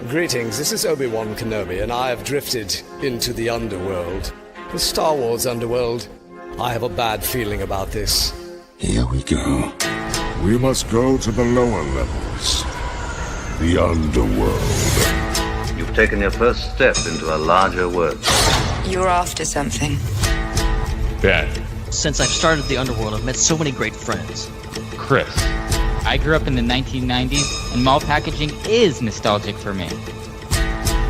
Greetings, this is Obi-Wan Kenobi, and I have drifted into the underworld. The Star Wars Underworld. I have a bad feeling about this. Here we go. We must go to the lower levels. The underworld. You've taken your first step into a larger world. You're after something. Ben. Since I've started the underworld, I've met so many great friends. Chris. I grew up in the 1990s, and mall packaging is nostalgic for me.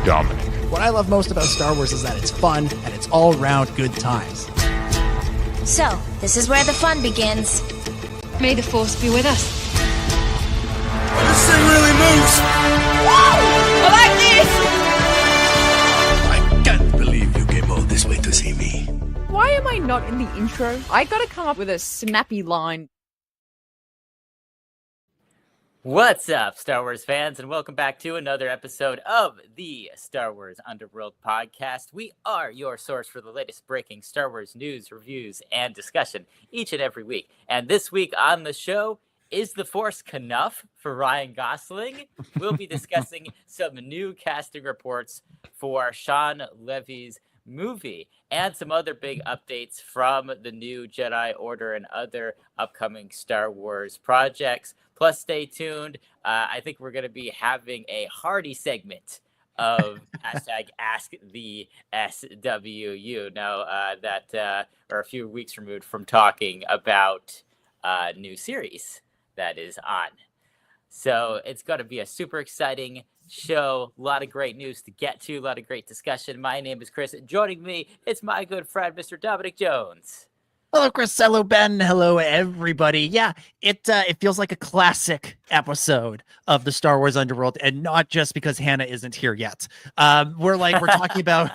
Dominic. What I love most about Star Wars is that it's fun, and it's all-round good times. So, this is where the fun begins. May the Force be with us. This thing really moves! Whoa! I like this! I can't believe you came all this way to see me. Why am I not in the intro? I gotta come up with a snappy line. What's up, Star Wars fans, and welcome back to another episode of the Star Wars Underworld Podcast. We are your source for the latest breaking Star Wars news, reviews, and discussion each and every week. And this week on the show, is the Force Kenough for Ryan Gosling? We'll be discussing some new casting reports for Sean Levy's movie and some other big updates from the new Jedi Order and other upcoming Star Wars projects. Plus, stay tuned. I think we're going to be having a hearty segment of hashtag Ask the SWU. Now that are a few weeks removed from talking about a new series that is on. So it's going to be a super exciting show. A lot of great news to get to. A lot of great discussion. My name is Chris. Joining me, it's my good friend, Mr. Dominic Jones. Hello, Chris. Hello, Ben. Hello, everybody. Yeah, it feels like a classic episode of the Star Wars Underworld, and not just because Hannah isn't here yet. We're talking about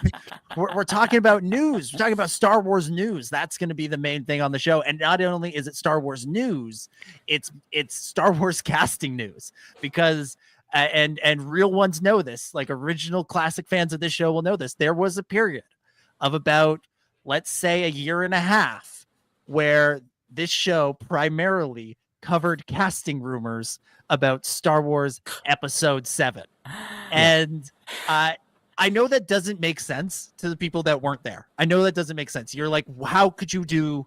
we're talking about news. We're talking about Star Wars news. That's going to be the main thing on the show. And not only is it Star Wars news, it's Star Wars casting news, because and real ones know this. Like original classic fans of this show will know this. There was a period of about, let's say, a year and a half where this show primarily covered casting rumors about Star Wars Episode 7. And I know that doesn't make sense to the people that weren't there. I know that doesn't make sense. You're like, how could you do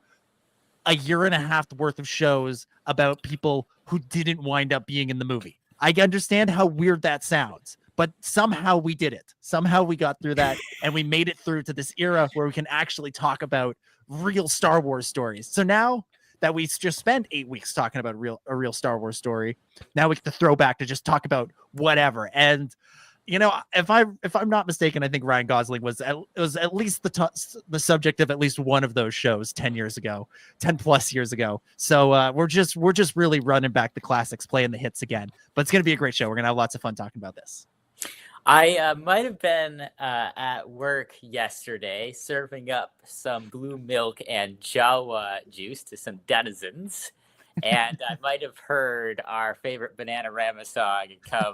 a year and a half worth of shows about people who didn't wind up being in the movie? I understand how weird that sounds, but somehow we did it. Somehow we got through that, and we made it through to this era where we can actually talk about real Star Wars stories. So now that we just spent 8 weeks talking about a real Star Wars story, now we get to throw back to just talk about whatever. And you know, if I'm not mistaken, I think Ryan Gosling was at least the subject of at least one of those shows 10 plus years ago. So we're just really running back the classics, playing the hits again. But it's gonna be a great show. We're gonna have lots of fun talking about this. I might have been at work yesterday serving up some blue milk and Jawa juice to some denizens, and I might have heard our favorite Bananarama song come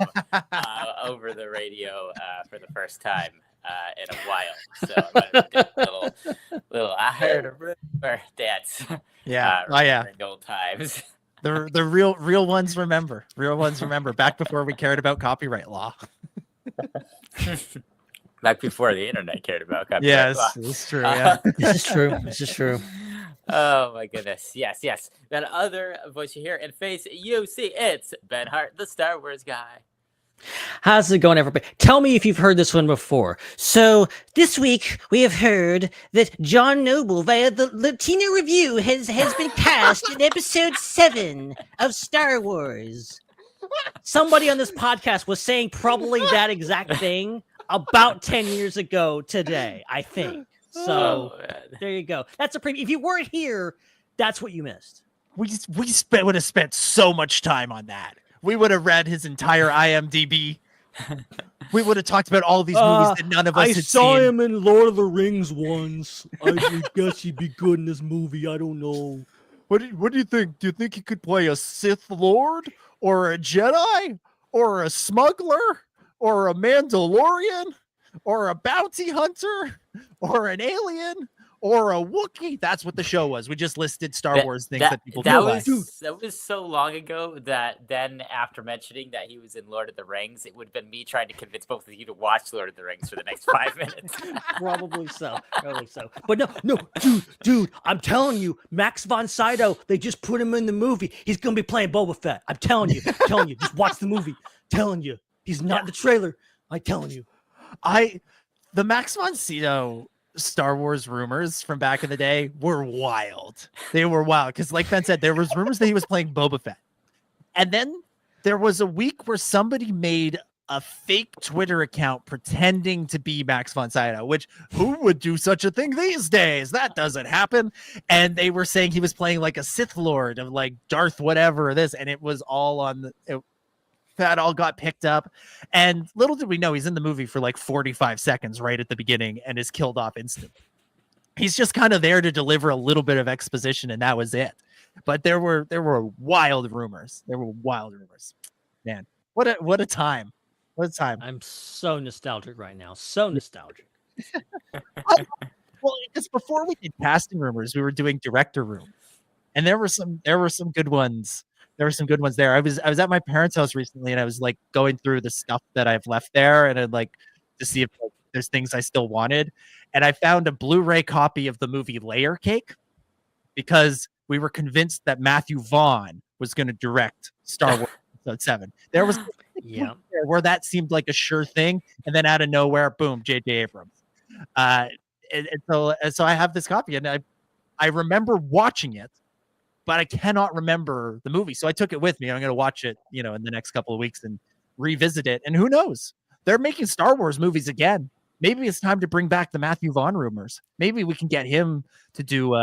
over the radio for the first time in a while. So I might have did a little I heard a rumor dance. Yeah, in old times. The real ones remember. Real ones remember. Back before we cared about copyright law. Back before the internet cared about copyright. Yes, it's true. Yeah, This is true. Oh my goodness. Yes. That other voice you hear and face you see, it's Ben Hart, the Star Wars guy. How's it going, everybody? Tell me if you've heard this one before. So this week we have heard that John Noble via the Latino Review has been cast in episode 7 of Star Wars. Somebody on this podcast was saying probably that exact thing about 10 years ago today, I think. So there you go. That's a preview. If you weren't here, that's what you missed. We would have spent so much time on that. We would have read his entire IMDb. We would have talked about all these movies that none of us had seen. I saw him in Lord of the Rings once. I guess he'd be good in this movie. I don't know. What do you think? Do you think he could play a Sith Lord or a Jedi or a smuggler or a Mandalorian or a bounty hunter or an alien or a Wookiee. That's what the show was. We just listed Star Wars things that people that like. was so long ago that then after mentioning that he was in Lord of the Rings, it would have been me trying to convince both of you to watch Lord of the Rings for the next 5 minutes. Probably so. But no, dude, I'm telling you, Max von Sydow, they just put him in the movie. He's gonna be playing Boba Fett. I'm telling you, just watch the movie. Telling you, he's not in the trailer. I'm telling you. The Max von Sydow Star Wars rumors from back in the day were wild. They were wild because, like Ben said, there was rumors that he was playing Boba Fett, and then there was a week where somebody made a fake Twitter account pretending to be Max von Sydow, which who would do such a thing these days? That doesn't happen. And they were saying he was playing like a Sith Lord of like Darth whatever this, and it was all on that all got picked up. And little did we know he's in the movie for like 45 seconds right at the beginning and is killed off instantly. He's just kind of there to deliver a little bit of exposition, and that was it. But there were wild rumors. Man, what a time. What a time. I'm so nostalgic right now. So nostalgic. Well, because before we did casting rumors, we were doing director room. And there were some good ones. There were some good ones there. I was at my parents' house recently, and I was like going through the stuff that I've left there, and I'd like to see if like, there's things I still wanted. And I found a Blu-ray copy of the movie Layer Cake because we were convinced that Matthew Vaughn was going to direct Star Wars Episode 7. There was where that seemed like a sure thing, and then out of nowhere, boom, J.J. Abrams. And so I have this copy, and I remember watching it, but I cannot remember the movie. So I took it with me. I'm going to watch it, in the next couple of weeks and revisit it. And who knows? They're making Star Wars movies again. Maybe it's time to bring back the Matthew Vaughn rumors. Maybe we can get him to do,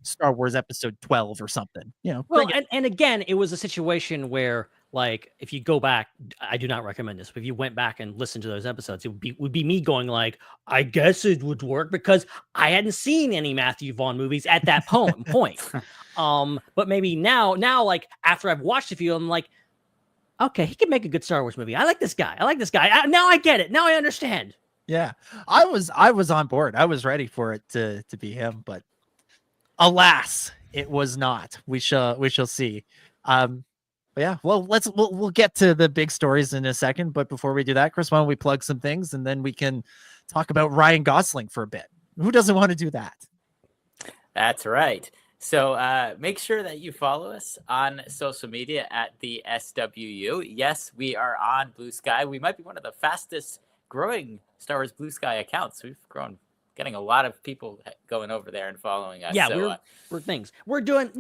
Star Wars Episode 12 or something. Well, and again, it was a situation where, like, if you go back, I do not recommend this, but if you went back and listened to those episodes, it would be me going like, I guess it would work because I hadn't seen any Matthew Vaughn movies at that point. But maybe now, like after I've watched a few, I'm like, okay, he can make a good Star Wars movie. I like this guy. Now I get it. Now I understand. Yeah, I was on board. I was ready for it to be him, but alas, it was not. We shall see. But yeah, well, we'll get to the big stories in a second. But before we do that, Chris, why don't we plug some things and then we can talk about Ryan Gosling for a bit. Who doesn't want to do that? That's right. So make sure that you follow us on social media at the SWU. Yes, we are on Blue Sky. We might be one of the fastest growing Star Wars Blue Sky accounts. We've grown, getting a lot of people going over there and following us. Yeah, so, we're things. We're doing.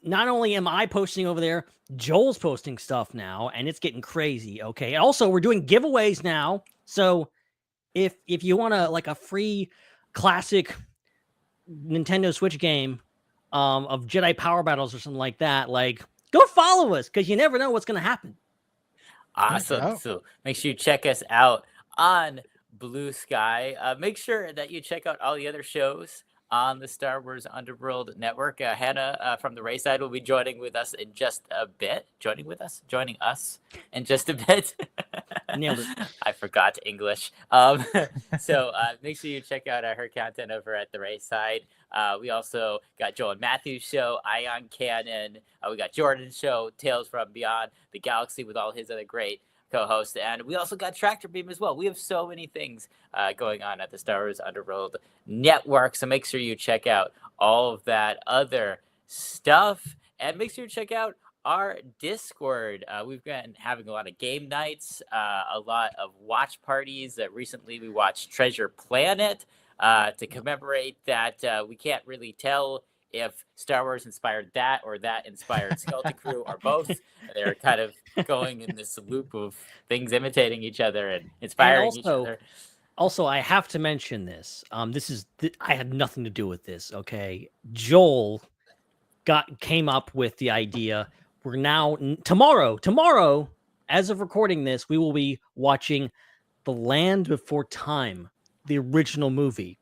Not only am I posting over there, Joel's posting stuff now, and it's getting crazy. Okay. Also, we're doing giveaways now. So if you want a free classic Nintendo Switch game of Jedi Power Battles or something like that, like go follow us because you never know what's going to happen. Awesome. So make sure you check us out on Blue Sky. Make sure that you check out all the other shows on the Star Wars Underworld Network. Hannah from the Raeside will be joining us in just a bit. Joining us in just a bit. Nailed it. I forgot English. So make sure you check out her content over at the Raeside. We also got Joel and Matthew's show, Ion Cannon. We got Jordan's show, Tales from Beyond the Galaxy, with all his other great co-host, and we also got Tractor Beam as well. We have so many things going on at the Star Wars Underworld Network, so make sure you check out all of that other stuff, and make sure you check out our Discord. We've been having a lot of game nights, a lot of watch parties. Recently we watched Treasure Planet to commemorate that. We can't really tell if Star Wars inspired that or that inspired Skeleton Crew or both. They're kind of going in this loop of things imitating each other and inspiring each other. Also, I have to mention this. I had nothing to do with this. Okay, Joel came up with the idea. We're now tomorrow, as of recording this, we will be watching The Land Before Time, the original movie,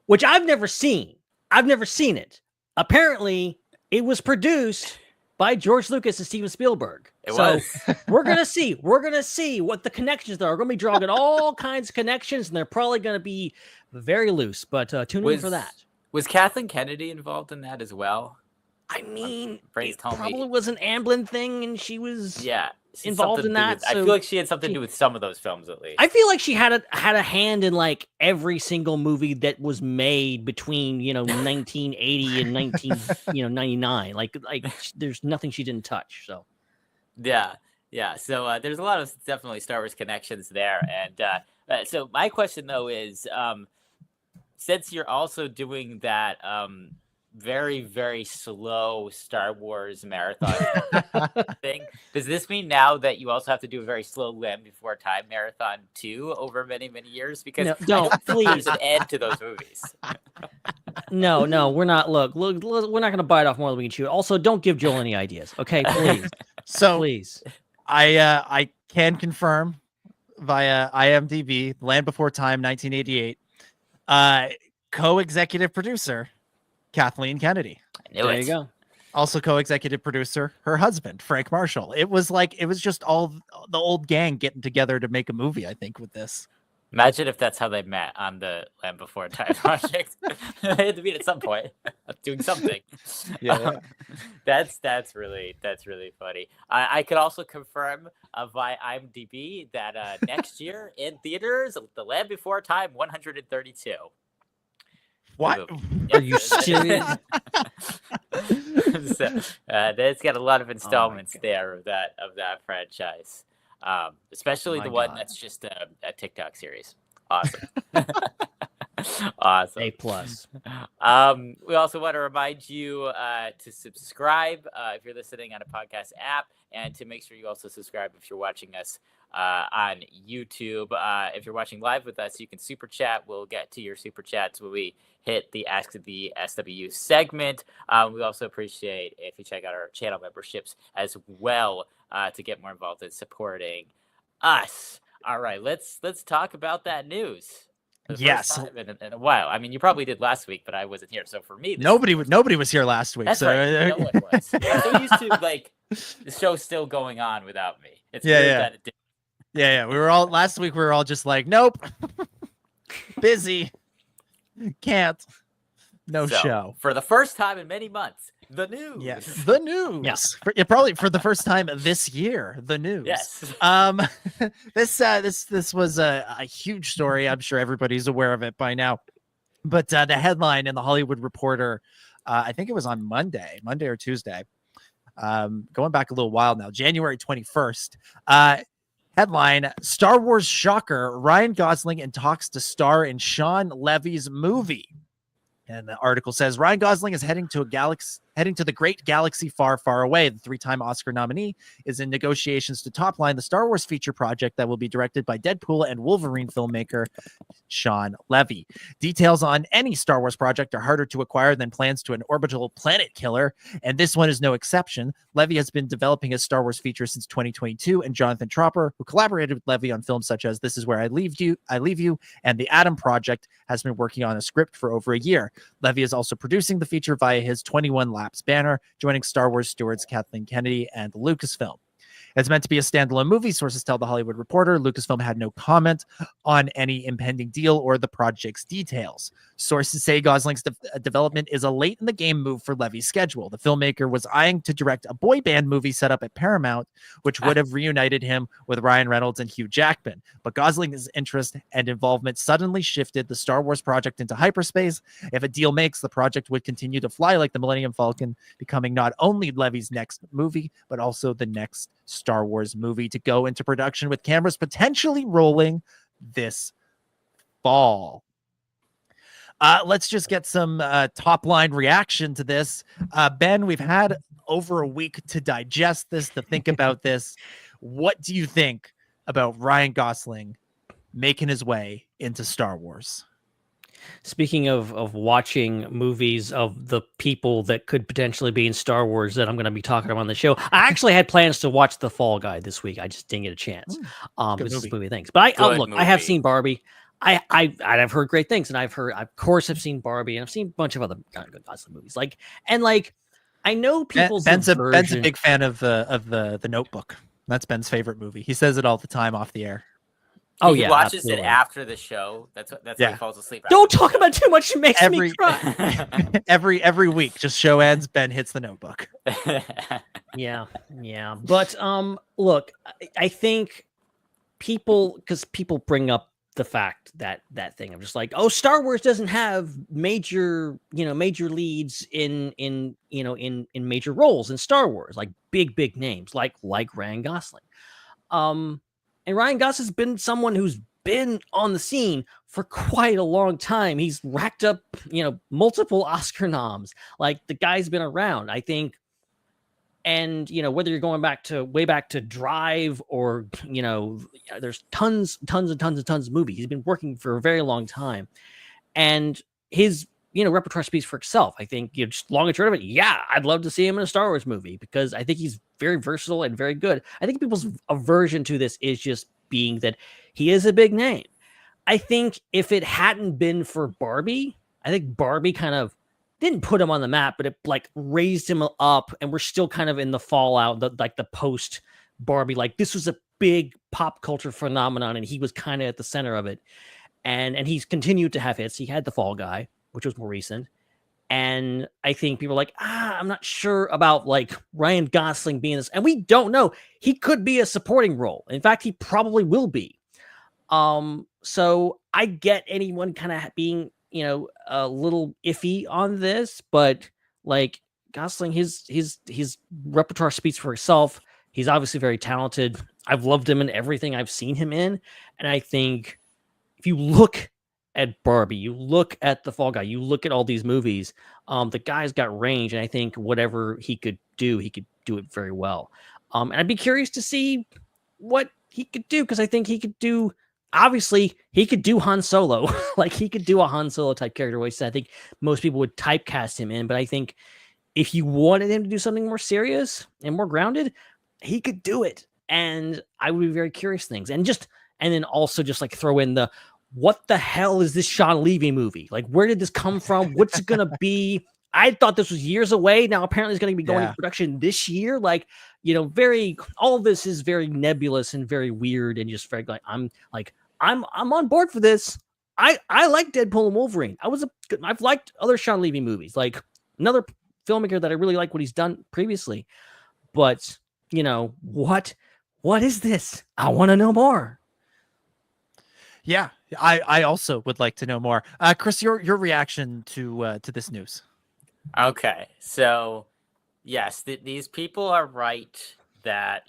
which I've never seen. I've never seen it. Apparently, it was produced by George Lucas and Steven Spielberg. We're gonna see. We're gonna see what the connections are. We're gonna be drawing all kinds of connections, and they're probably gonna be very loose. But tune in for that. Was Kathleen Kennedy involved in that as well? I mean, Brace it told probably me. was an Amblin thing, and she was involved something in that. I feel like she had something to do with some of those films, at least. I feel like she had a hand in like every single movie that was made between 1980 and 1999. Like there's nothing she didn't touch. So yeah. So there's a lot of definitely Star Wars connections there, and so my question though is, since you're also doing that very, very slow Star Wars marathon thing, does this mean now that you also have to do a very slow Land Before Time marathon too over many, many years? Because I don't think there's an end to those movies. No, we're not. Look, we're not going to bite off more than we can chew. Also, don't give Joel any ideas, okay? Please. Please. I can confirm via IMDb, Land Before Time, 1988. Co-executive producer Kathleen Kennedy. There you go. Also co-executive producer, her husband, Frank Marshall. It was just all the old gang getting together to make a movie, I think, with this. Imagine if that's how they met on the Land Before Time project. They had to meet at some point, doing something. Yeah. That's really funny. I could also confirm via IMDb that next year in theaters, The Land Before Time 132. What? Are you serious? So, it's got a lot of installments there of that franchise, especially the one that's just a TikTok series. Awesome. Awesome. A+. We also want to remind you to subscribe if you're listening on a podcast app, and to make sure you also subscribe if you're watching us on YouTube. If you're watching live with us, you can super chat. We'll get to your super chats when we hit the Ask the SWU segment. We also appreciate if you check out our channel memberships as well to get more involved in supporting us. All right, let's talk about that news. Yes, in a while. I mean, you probably did last week, but I wasn't here. So for me, nobody was here last week. That's so right. No one was. I'm so used to like the show still going on without me. It's weird that it did. Yeah. We were all last week. We were all just like, nope, busy, can't, no show. For the first time in many months, the news. Yes, the news. Yes, probably for the first time this year, the news. Yes. This was a huge story. I'm sure everybody's aware of it by now. But the headline in the Hollywood Reporter, I think it was on Monday or Tuesday, going back a little while now, January 21st. Headline: Star Wars shocker, Ryan Gosling in talks to star in Sean Levy's movie. And the article says Ryan Gosling is heading to the great galaxy far, far away. The 3-time Oscar nominee is in negotiations to topline the Star Wars feature project that will be directed by Deadpool and Wolverine filmmaker Sean Levy. Details on any Star Wars project are harder to acquire than plans to an orbital planet killer, and this one is no exception. Levy has been developing his Star Wars feature since 2022, and Jonathan Tropper, who collaborated with Levy on films such as This Is Where I Leave You, and The Atom Project, has been working on a script for over a year. Levy is also producing the feature via his 21 Laps banner, joining Star Wars stewards Kathleen Kennedy and Lucasfilm. It's meant to be a standalone movie, sources tell The Hollywood Reporter. Lucasfilm had no comment on any impending deal or the project's details. Sources say Gosling's development is a late-in-the-game move for Levy's schedule. The filmmaker was eyeing to direct a boy band movie set up at Paramount, which would have reunited him with Ryan Reynolds and Hugh Jackman. But Gosling's interest and involvement suddenly shifted the Star Wars project into hyperspace. If a deal makes, the project would continue to fly like the Millennium Falcon, becoming not only Levy's next movie, but also the next Star Wars movie to go into production, with cameras potentially rolling this fall. Let's just get some top line reaction to this. Ben, we've had over a week to digest this, to think about this. What do you think about Ryan Gosling making his way into Star Wars? Speaking of watching movies of the people that could potentially be in Star Wars that I'm going to be talking about on the show, I actually had plans to watch The Fall Guy this week. I just didn't get a chance. This movie things, but I have seen Barbie. I've heard great things, and of course I've seen Barbie, and I've seen a bunch of other good Gosling movies. I know people's Ben's a aversion- big fan of the Notebook. That's Ben's favorite movie. He says it all the time off the air. Oh he yeah, watches absolutely. it after the show. That's how he falls asleep. Don't talk about too much. It makes me cry. every week, just show ends. Ben hits the Notebook. Yeah. But look, I think people bring up the fact that thing. I'm just like, oh, Star Wars doesn't have major leads in major roles in Star Wars, like big names, like Ryan Gosling. And Ryan Gosling's been someone who's been on the scene for quite a long time. He's racked up, multiple Oscar noms. Like, the guy's been around, I think. And, whether you're going way back to Drive or, there's tons of movies. He's been working for a very long time. And his, repertoire speaks for itself. I think, just long and short of it, yeah, I'd love to see him in a Star Wars movie because I think he's very versatile and very good. I think people's aversion to this is just being that he is a big name. I think if it hadn't been for Barbie, I think Barbie kind of didn't put him on the map, but it like raised him up, and we're still kind of in the fallout, the post Barbie. Like, this was a big pop culture phenomenon, and he was kind of at the center of it. And he's continued to have hits. He had The Fall Guy, which was more recent. And I think people are like, I'm not sure about like Ryan Gosling being this. And we don't know. He could be a supporting role. In fact, he probably will be. So I get anyone kind of being, a little iffy on this, but like Gosling, his repertoire speaks for itself. He's obviously very talented. I've loved him in everything I've seen him in. And I think if you look at Barbie, you look at The Fall Guy, you look at all these movies, the guy's got range, and I think whatever he could do it very well. And I'd be curious to see what he could do, because I think he could do, obviously, he could do Han Solo. Like, he could do a Han Solo type character, which I think most people would typecast him in. But I think if you wanted him to do something more serious and more grounded, he could do it. And I would be very curious things. And then also just like throw in the, what the hell is this Sean Levy movie? Like, where did this come from? What's it going to be? I thought this was years away. Now, apparently it's going to be going into production this year. Like, all of this is very nebulous and very weird, and just very like, I'm on board for this. I like Deadpool and Wolverine. I've liked other Sean Levy movies, like another filmmaker that I really like what he's done previously. But, what is this? I want to know more. Yeah, I also would like to know more. Chris, your reaction to this news? Okay, so yes, these people are right that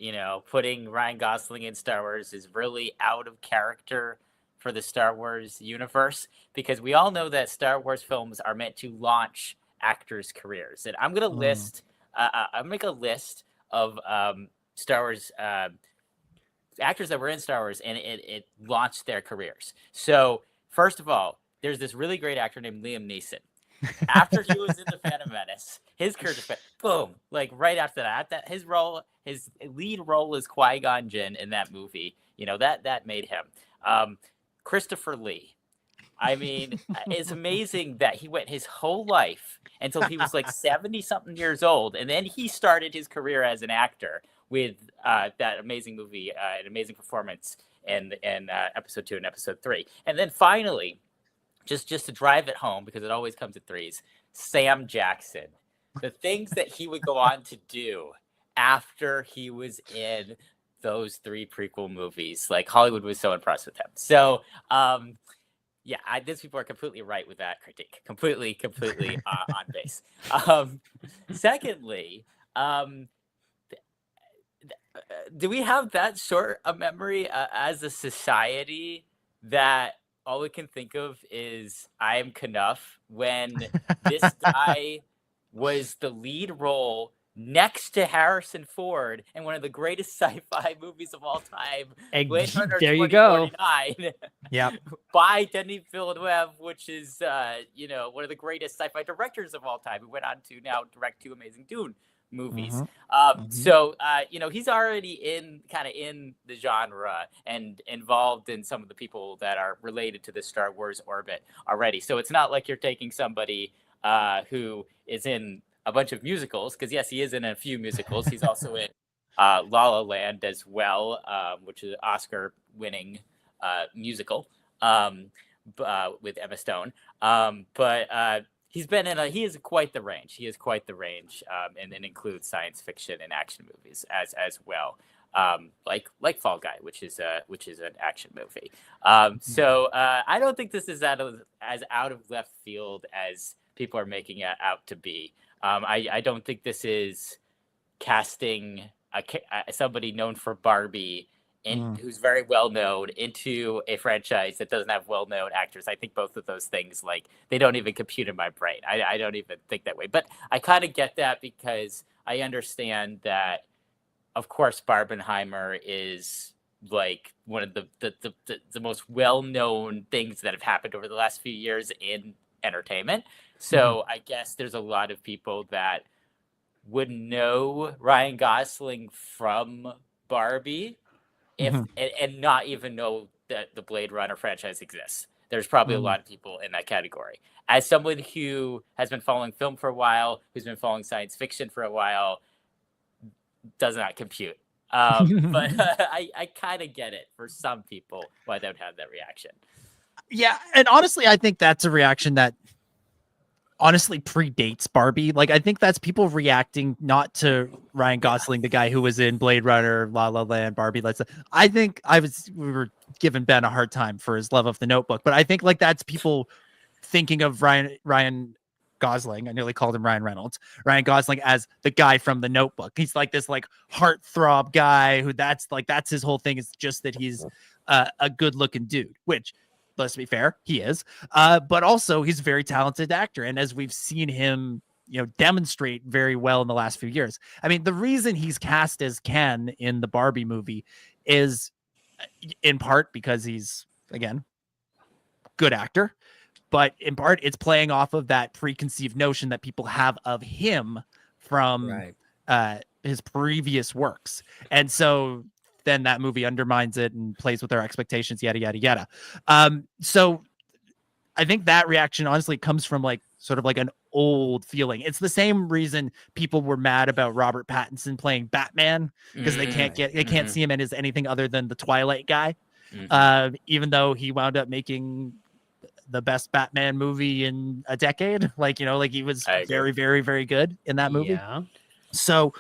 putting Ryan Gosling in Star Wars is really out of character for the Star Wars universe, because we all know that Star Wars films are meant to launch actors' careers, and I'm gonna list. I'll make a list of Star Wars. Actors that were in Star Wars and it launched their careers. So first of all, there's this really great actor named Liam Neeson. After he was in The Phantom Menace, his career just went boom. Like right after that, his lead role is Qui-Gon Jinn in that movie. That made him. Christopher Lee. I mean, it's amazing that he went his whole life until he was like 70-something years old, and then he started his career as an actor with that amazing movie, an amazing performance in episode 2 and episode 3. And then finally, just to drive it home, because it always comes at threes, Sam Jackson. The things that he would go on to do after he was in those 3 prequel movies, like Hollywood was so impressed with him. So, these people are completely right with that critique. Completely on base. Secondly, do we have that short a memory as a society that all we can think of is I Am Kenough, when this guy was the lead role next to Harrison Ford in one of the greatest sci-fi movies of all time, Blade Runner there you go. 2049, by Denis Villeneuve, which is one of the greatest sci-fi directors of all time, who went on to now direct 2 amazing Dune movies. So he's already in the genre and involved in some of the people that are related to the Star Wars orbit already. So it's not like you're taking somebody who is in a bunch of musicals, because yes, he is in a few musicals. He's also in La La Land as well, which is an Oscar-winning musical with Emma Stone. But he's been in he is quite the range. He is quite the range, and it includes science fiction and action movies as well. Like Fall Guy, which is an action movie. So I don't think this is as out of left field as people are making it out to be. I don't think this is casting somebody known for Barbie who's very well known into a franchise that doesn't have well known actors. I think both of those things, like, they don't even compute in my brain. I don't even think that way. But I kind of get that, because I understand that, of course, Barbenheimer is like one of the most well known things that have happened over the last few years in entertainment. So I guess there's a lot of people that would know Ryan Gosling from Barbie and not even know that the Blade Runner franchise exists. There's probably a lot of people in that category. As someone who has been following film for a while, who's been following science fiction for a while, does not compute. But I kind of get it for some people why they would have that reaction. Yeah, and honestly, I think that's a reaction that honestly predates Barbie. Like, I think that's people reacting not to Ryan Gosling, the guy who was in Blade Runner, La La Land, Barbie. I think we were giving Ben a hard time for his love of The Notebook, but I think like that's people thinking of Ryan Gosling. I nearly called him Ryan Reynolds. Ryan Gosling as the guy from The Notebook. He's like this like heartthrob guy who that's his whole thing. It's just that he's a good looking dude, which, let's be fair, he is. But also he's a very talented actor. And as we've seen him, demonstrate very well in the last few years. I mean, the reason he's cast as Ken in the Barbie movie is in part because he's, again, good actor, but in part it's playing off of that preconceived notion that people have of him from his previous works. And so then that movie undermines it and plays with their expectations, yada, yada, yada. So I think that reaction honestly comes from like sort of like an old feeling. It's the same reason people were mad about Robert Pattinson playing Batman, because they can't see him as anything other than the Twilight guy. Even though he wound up making the best Batman movie in a decade. Like he was very, very, very good in that movie. Yeah. So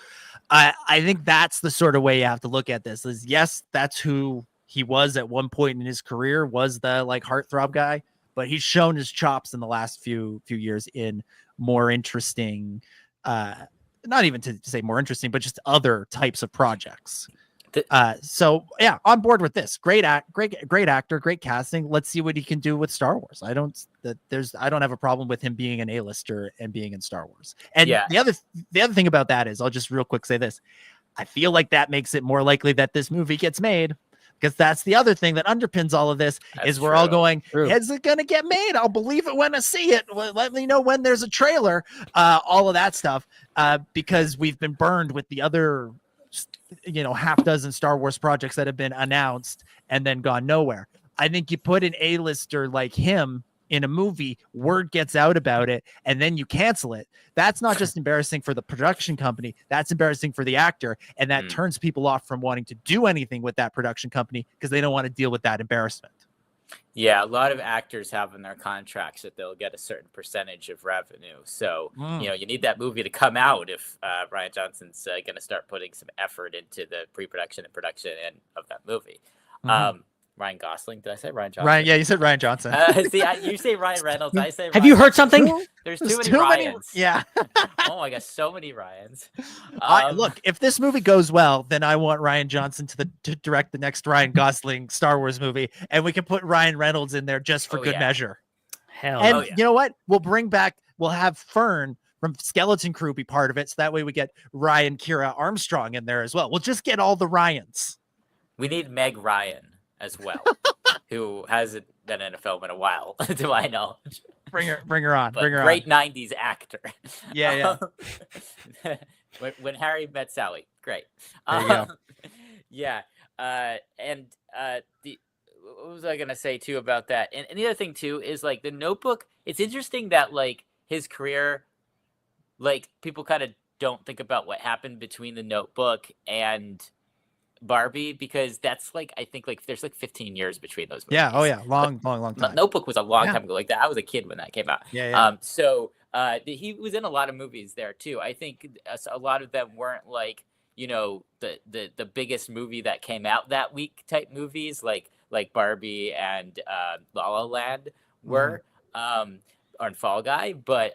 I think that's the sort of way you have to look at this is, yes, that's who he was at one point in his career, was the like heartthrob guy, but he's shown his chops in the last few years in more interesting, not even to say more interesting, but just other types of projects. So yeah, on board with this. Great actor, great casting. Let's see what he can do with Star Wars. I don't have a problem with him being an A-lister and being in Star Wars. And the other thing about that is, I'll just real quick say this. I feel like that makes it more likely that this movie gets made, because that's the other thing that underpins all of this. That's we're all going, is it going to get made? I'll believe it when I see it. Let me know when there's a trailer, all of that stuff, because we've been burned with the other half dozen Star Wars projects that have been announced and then gone nowhere. I think you put an A-lister like him in a movie, word gets out about it, and then you cancel it. That's not just embarrassing for the production company, that's embarrassing for the actor, and that turns people off from wanting to do anything with that production company because they don't want to deal with that embarrassment. Yeah, a lot of actors have in their contracts that they'll get a certain percentage of revenue. So, you need that movie to come out if Ryan Johnson's going to start putting some effort into the pre-production and production of that movie. Ryan Gosling, did I say Ryan Johnson? Ryan, yeah, you said Ryan Johnson. See, you say Ryan Reynolds, I say Ryan. Have you heard something? There's too many Ryans. Yeah. Oh my gosh, so many Ryans. Look, if this movie goes well, then I want Ryan Johnson to direct the next Ryan Gosling Star Wars movie, and we can put Ryan Reynolds in there just for good measure. Hell, and you know what? We'll have Fern from Skeleton Crew be part of it, so that way we get Ryan Kira Armstrong in there as well. We'll just get all the Ryans. We need Meg Ryan as well, who hasn't been in a film in a while, to my knowledge. Bring her on. But bring her great on. 90s actor. Yeah. when Harry Met Sally. Great. There you go. Yeah. What was I going to say too about that? And the other thing too is like The Notebook. It's interesting that like his career like people kind of don't think about what happened between The Notebook and Barbie, because that's like, I think like there's like 15 years between those movies. Yeah. Oh yeah. Long time. Notebook was a long time ago. Like that, I was a kid when that came out. Yeah. So he was in a lot of movies there too. I think a lot of them weren't like, you know, the biggest movie that came out that week type movies, like Barbie and La La Land were, or Fall Guy, but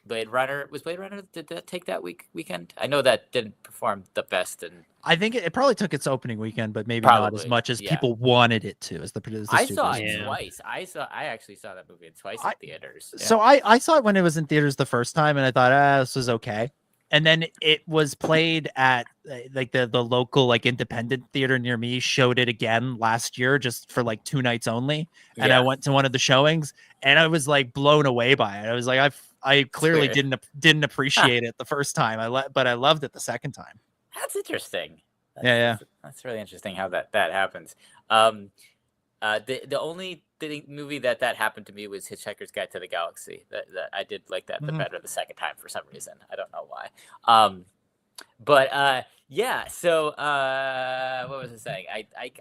Blade Runner, did that take that weekend? I know that didn't perform the best, and I think it probably took its opening weekend, but maybe not as much as people wanted it to. As the I saw it twice. I actually saw that movie twice in theaters. Yeah. So I saw it when it was in theaters the first time, and I thought, this was okay. And then it was played at like the local like independent theater near me, showed it again last year just for like 2 nights only. And I went to one of the showings and I was like blown away by it. I was like, I clearly didn't appreciate it the first time. But I loved it the second time. That's interesting. That's really interesting how that happens. The only movie that happened to me was Hitchhiker's Guide to the Galaxy. That I did like that the better the second time for some reason. I don't know why. Yeah. So what was I saying?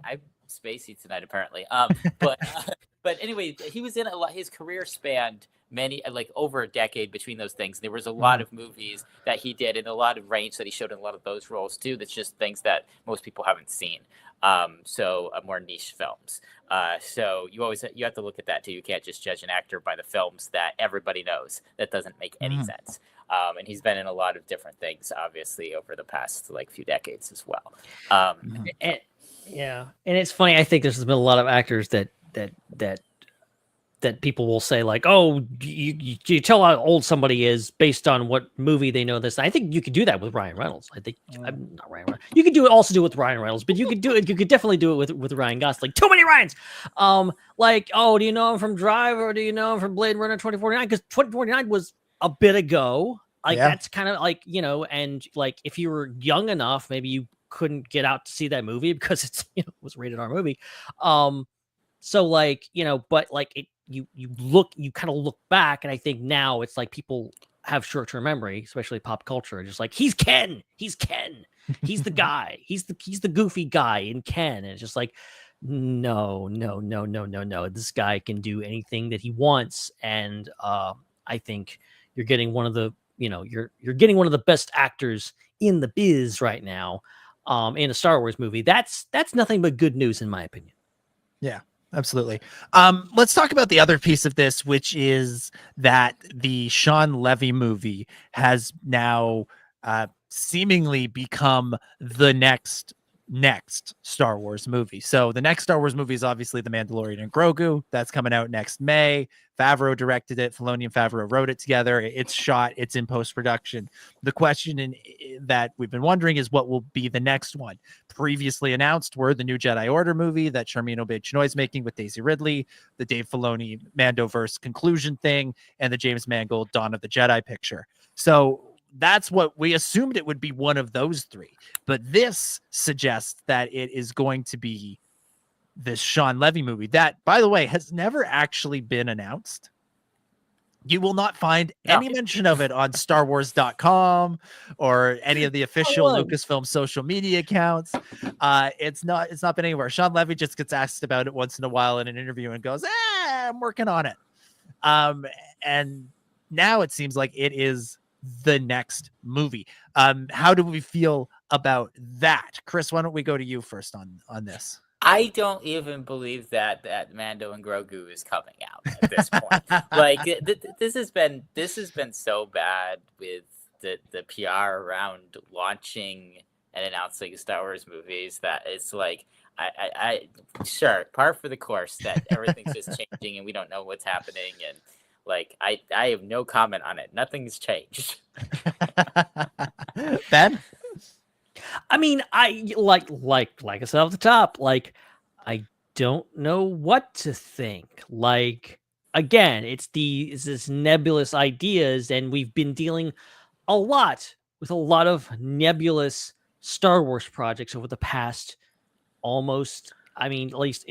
I'm spacey tonight apparently. But anyway, he was in a lot. His career spanned many, like over a decade between those things. There was a lot of movies that he did and a lot of range that he showed in a lot of those roles too. That's just things that most people haven't seen. So more niche films. So you have to look at that too. You can't just judge an actor by the films that everybody knows. That doesn't make any sense. And he's been in a lot of different things, obviously, over the past like few decades as well. And it's funny. I think there's been a lot of actors that people will say like, oh, you tell how old somebody is based on what movie they know this. I think you could do that with Ryan Reynolds. I think I'm not Ryan Reynolds. You could also do it with Ryan Reynolds, but you could definitely do it with Ryan Gosling. Too many Ryans. Like, oh, do you know him from Drive or do you know him from Blade Runner 2049? Because 2049 was a bit ago. Like that's kind of like, you know, and like if you were young enough, maybe you couldn't get out to see that movie because it's, you know, it was a rated R movie. So like, you know, but like you kind of look back, and I think now it's like people have short-term memory, especially pop culture, just like he's Ken, he's the guy, he's the goofy guy in Ken, and it's just like no, this guy can do anything that he wants, and I think you're getting one of the, you know, you're getting one of the best actors in the biz right now, in a Star Wars movie. That's nothing but good news in my opinion. Yeah. Absolutely. Let's talk about the other piece of this, which is that the Sean Levy movie has now seemingly become the next Star Wars movie. So the next Star Wars movie is obviously The Mandalorian and Grogu. That's coming out next May. Favreau directed it. Filoni and Favreau wrote it together. It's shot. It's in post-production. The question that we've been wondering is what will be the next one. Previously announced were the new Jedi Order movie that Sharmeen Obaid-Chinoy is making with Daisy Ridley, the Dave Filoni Mandoverse conclusion thing, and the James Mangold Dawn of the Jedi picture. So that's what we assumed it would be, one of those three. But this suggests that it is going to be this Sean Levy movie that, by the way, has never actually been announced. You will not find any mention of it on StarWars.com or any of the official Lucasfilm social media accounts. It's not been anywhere. Sean Levy just gets asked about it once in a while in an interview and goes, I'm working on it. And now it seems like it is the next movie. How do we feel about that? Chris, why don't we go to you first on this? I don't even believe that Mando and Grogu is coming out at this point. Like this has been so bad with the PR around launching and announcing Star Wars movies that it's like I sure par for the course that everything's just changing and we don't know what's happening, and like I have no comment on it. Nothing's changed. Ben? I mean, I like I said off the top, like I don't know what to think. Like again, it's this nebulous ideas, and we've been dealing a lot with a lot of nebulous Star Wars projects over the past almost, I mean, at least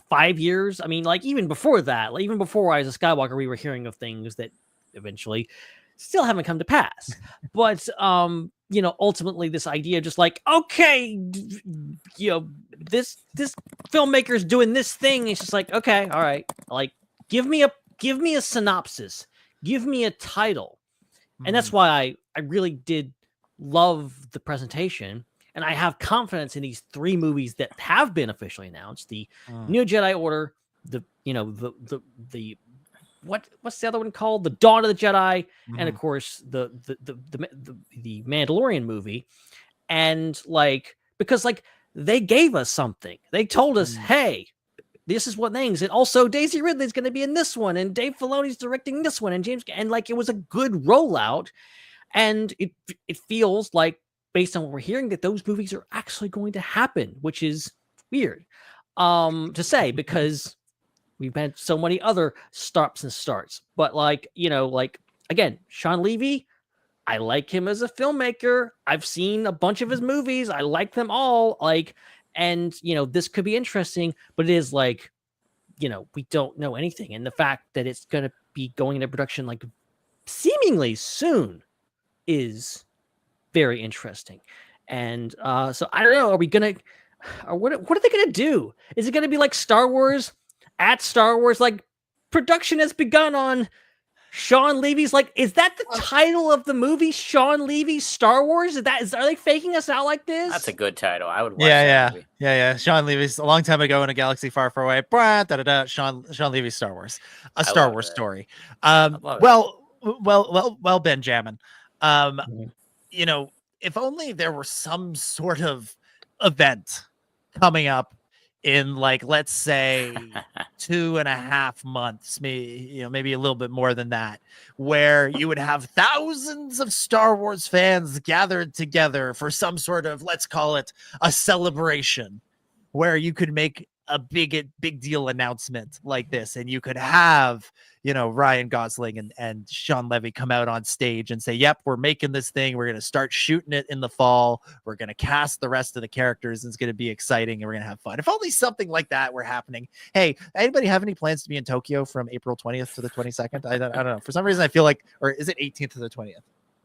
5 years? I mean, like even before that, like even before Rise of Skywalker, we were hearing of things that eventually still haven't come to pass. But ultimately this idea of just like, okay, this filmmaker's doing this thing. It's just like, okay, all right, like give me a synopsis, give me a title. And that's why I really did love the presentation. And I have confidence in these 3 movies that have been officially announced: the New Jedi Order, the what's the other one called? The Dawn of the Jedi, and of course the Mandalorian movie. And like, because like they gave us something. They told us, hey, this is what things. And also Daisy Ridley's going to be in this one, and Dave Filoni's directing this one, and like it was a good rollout. And it feels like, based on what we're hearing, that those movies are actually going to happen, which is weird to say, because we've had so many other stops and starts. But like, like, again, Sean Levy, I like him as a filmmaker. I've seen a bunch of his movies. I like them all. Like, and this could be interesting, but it is like, we don't know anything. And the fact that it's going to be going into production like seemingly soon is very interesting. And so I don't know, are we gonna, or what are they gonna do? Is it gonna be like Star Wars, like production has begun on Sean Levy's, like, is that the title of the movie, Sean Levy's Star Wars? Are they faking us out like this? That's a good title. I would watch that movie. Yeah. Sean Levy's, a long time ago in a galaxy far, far away. Sean Levy's Star Wars, a Star Wars story. Well, Benjamin. If only there were some sort of event coming up in, like, let's say 2.5 months, maybe a little bit more than that, where you would have thousands of Star Wars fans gathered together for some sort of, let's call it a celebration, where you could make a big deal announcement like this, and you could have Ryan Gosling and Sean Levy come out on stage and say, yep, we're making this thing, we're going to start shooting it in the fall, we're going to cast the rest of the characters, and it's going to be exciting, and we're going to have fun. If only something like that were happening. Hey, anybody have any plans to be in Tokyo from April 20th to the 22nd? I don't know, for some reason I feel like, or is it 18th to the 20th?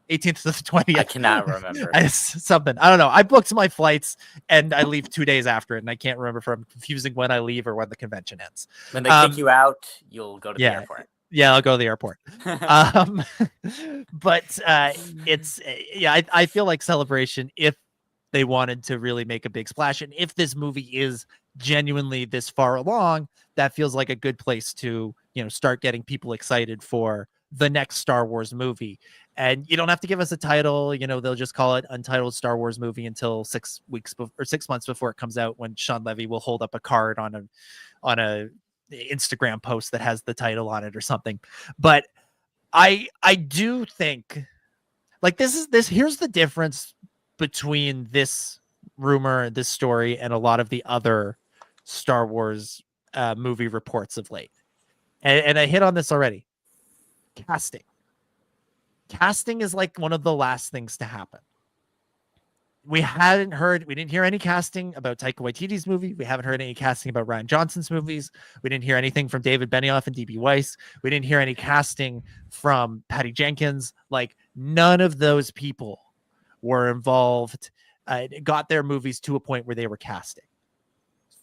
18th to the 20th. I cannot remember. Something. I don't know. I booked my flights and I leave 2 days after it, and I can't remember if I'm confusing when I leave or when the convention ends. When they kick you out, you'll go to the airport. Yeah, I'll go to the airport. But it's I feel like Celebration, if they wanted to really make a big splash, and if this movie is genuinely this far along, that feels like a good place to start getting people excited for the next Star Wars movie. And you don't have to give us a title, they'll just call it Untitled Star Wars Movie until 6 months before it comes out, when Sean Levy will hold up a card on a Instagram post that has the title on it or something. But I do think, like, here's the difference between this rumor, this story, and a lot of the other Star Wars movie reports of late. And I hit on this already. Casting is like one of the last things to happen. We didn't hear any casting about Taika Waititi's movie. We haven't heard any casting about Ryan Johnson's movies. We didn't hear anything from David Benioff and D.B. Weiss. We didn't hear any casting from Patty Jenkins. Like, none of those people were involved, got their movies to a point where they were casting.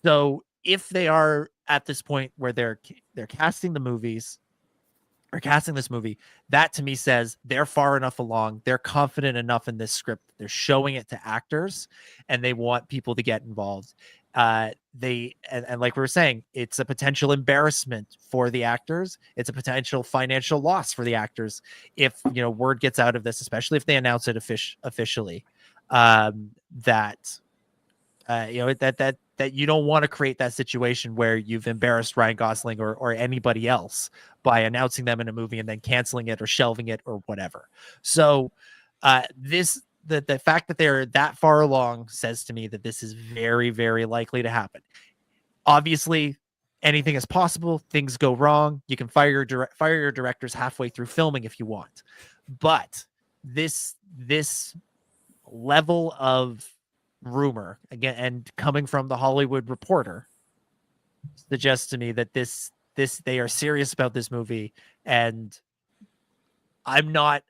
So if they are at this point where they're casting the movies, or casting this movie, that to me says they're far enough along, they're confident enough in this script, they're showing it to actors, and they want people to get involved. And like we were saying, it's a potential embarrassment for the actors, it's a potential financial loss for the actors if word gets out of this, especially if they announce it officially, that you don't want to create that situation where you've embarrassed Ryan Gosling or anybody else by announcing them in a movie and then canceling it or shelving it or whatever. So the fact that they're that far along says to me that this is very, very likely to happen. Obviously, anything is possible. Things go wrong. You can fire your directors halfway through filming if you want. But this level of rumor, again, and coming from the Hollywood Reporter, suggests to me that this they are serious about this movie, and I'm not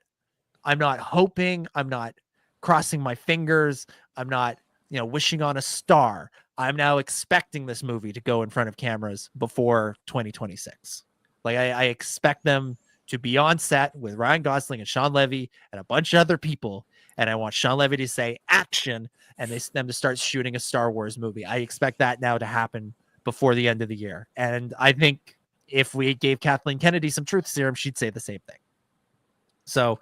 I'm not hoping. I'm not crossing my fingers. I'm not, wishing on a star. I'm now expecting this movie to go in front of cameras before 2026. Like I expect them to be on set with Ryan Gosling and Sean Levy and a bunch of other people. And I want Sean Levy to say action and them to start shooting a Star Wars movie. I expect that now to happen before the end of the year. And I think if we gave Kathleen Kennedy some truth serum, she'd say the same thing. So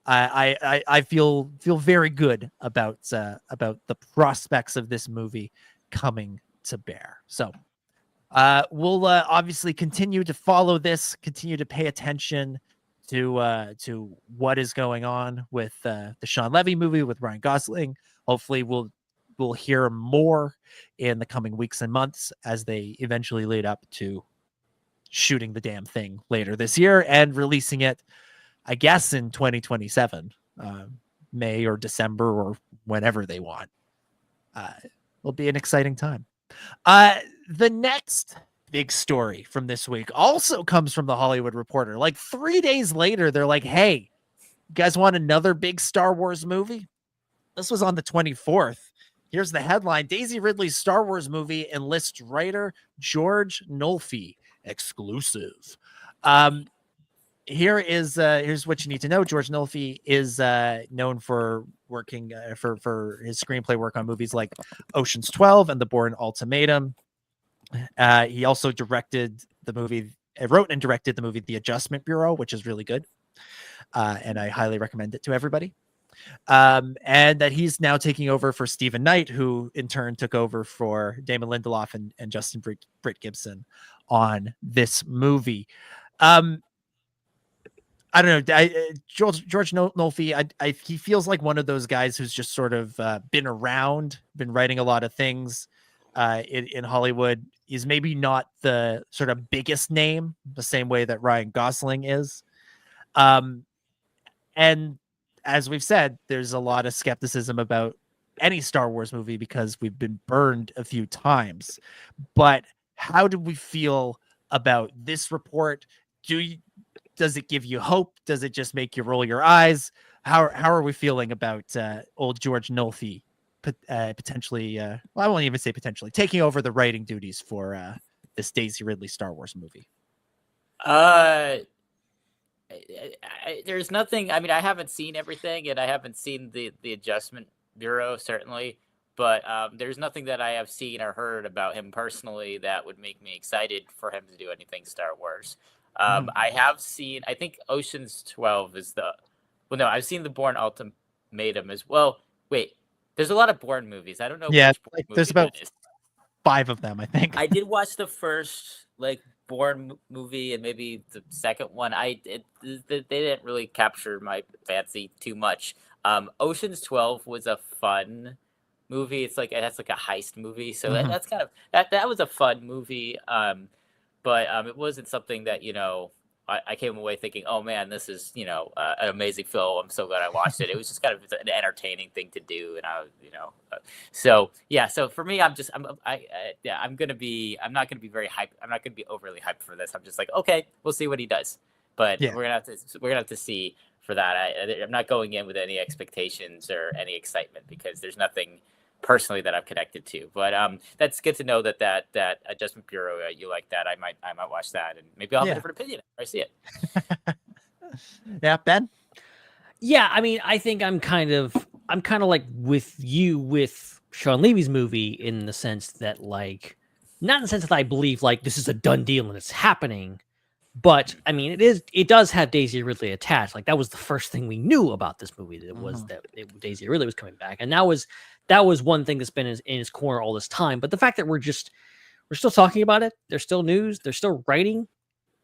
I feel very good about the prospects of this movie coming to bear. So we'll obviously continue to follow this, continue to pay attention to what is going on with the Sean Levy movie with Ryan Gosling. Hopefully we'll hear more in the coming weeks and months as they eventually lead up to shooting the damn thing later this year and releasing it, I guess, in 2027, May or December or whenever they want. Will be an exciting time. The next big story from this week also comes from the Hollywood Reporter. Like 3 days later, they're like, hey, you guys want another big Star Wars movie? This was on the 24th. Here's the headline. Daisy Ridley's Star Wars movie enlists writer George Nolfi. Exclusive. Here's what you need to know. George Nolfi is known for working for his screenplay work on movies like Ocean's 12 and The Bourne Ultimatum. He also wrote and directed the movie The Adjustment Bureau, which is really good. And I highly recommend it to everybody. And that he's now taking over for Stephen Knight, who in turn took over for Damon Lindelof and Justin Britt Gibson on this movie. I don't know. George Nolfi, he feels like one of those guys who's just sort of been around, been writing a lot of things in Hollywood. He's maybe not the sort of biggest name, the same way that Ryan Gosling is. And as we've said, there's a lot of skepticism about any Star Wars movie because we've been burned a few times. But how do we feel about this report? Does it give you hope? Does it just make you roll your eyes? How are we feeling about old George Nolfi potentially? Well, I won't even say potentially taking over the writing duties for this Daisy Ridley Star Wars movie. There's nothing. I mean, I haven't seen everything, and I haven't seen the Adjustment Bureau certainly, but there's nothing that I have seen or heard about him personally that would make me excited for him to do anything Star Wars. I have seen, I think Ocean's 12 is no, I've seen The Bourne Ultimatum as well. Wait, there's a lot of Bourne movies. I don't know. Yeah, there's about 5 of them, I think. I did watch the first Bourne movie and maybe the second one. They didn't really capture my fancy too much. Ocean's 12 was a fun movie. That's like a heist movie. So that's kind of that was a fun movie. But it wasn't something that, I came away thinking, oh man, this is, an amazing film. I'm so glad I watched it. It was just kind of an entertaining thing to do. And so for me, I'm not going to be very hyped. I'm not going to be overly hyped for this. I'm just like, okay, we'll see what he does. But we're going to have to see for that. I'm not going in with any expectations or any excitement because there's nothing personally that I'm connected to, but that's good to know that Adjustment Bureau, you like that. I might watch that, and maybe I'll have a different opinion if I see it. Yeah, Ben. Yeah, I mean, I think I'm kind of like with you with Sean Levy's movie in the sense that not in the sense that I believe this is a done deal and it's happening, but I mean it does have Daisy Ridley attached. That was the first thing we knew about this movie, that it was that Daisy Ridley was coming back, and that was one thing that's been in his corner all this time. But the fact that we're still talking about it, there's still news, they're still writing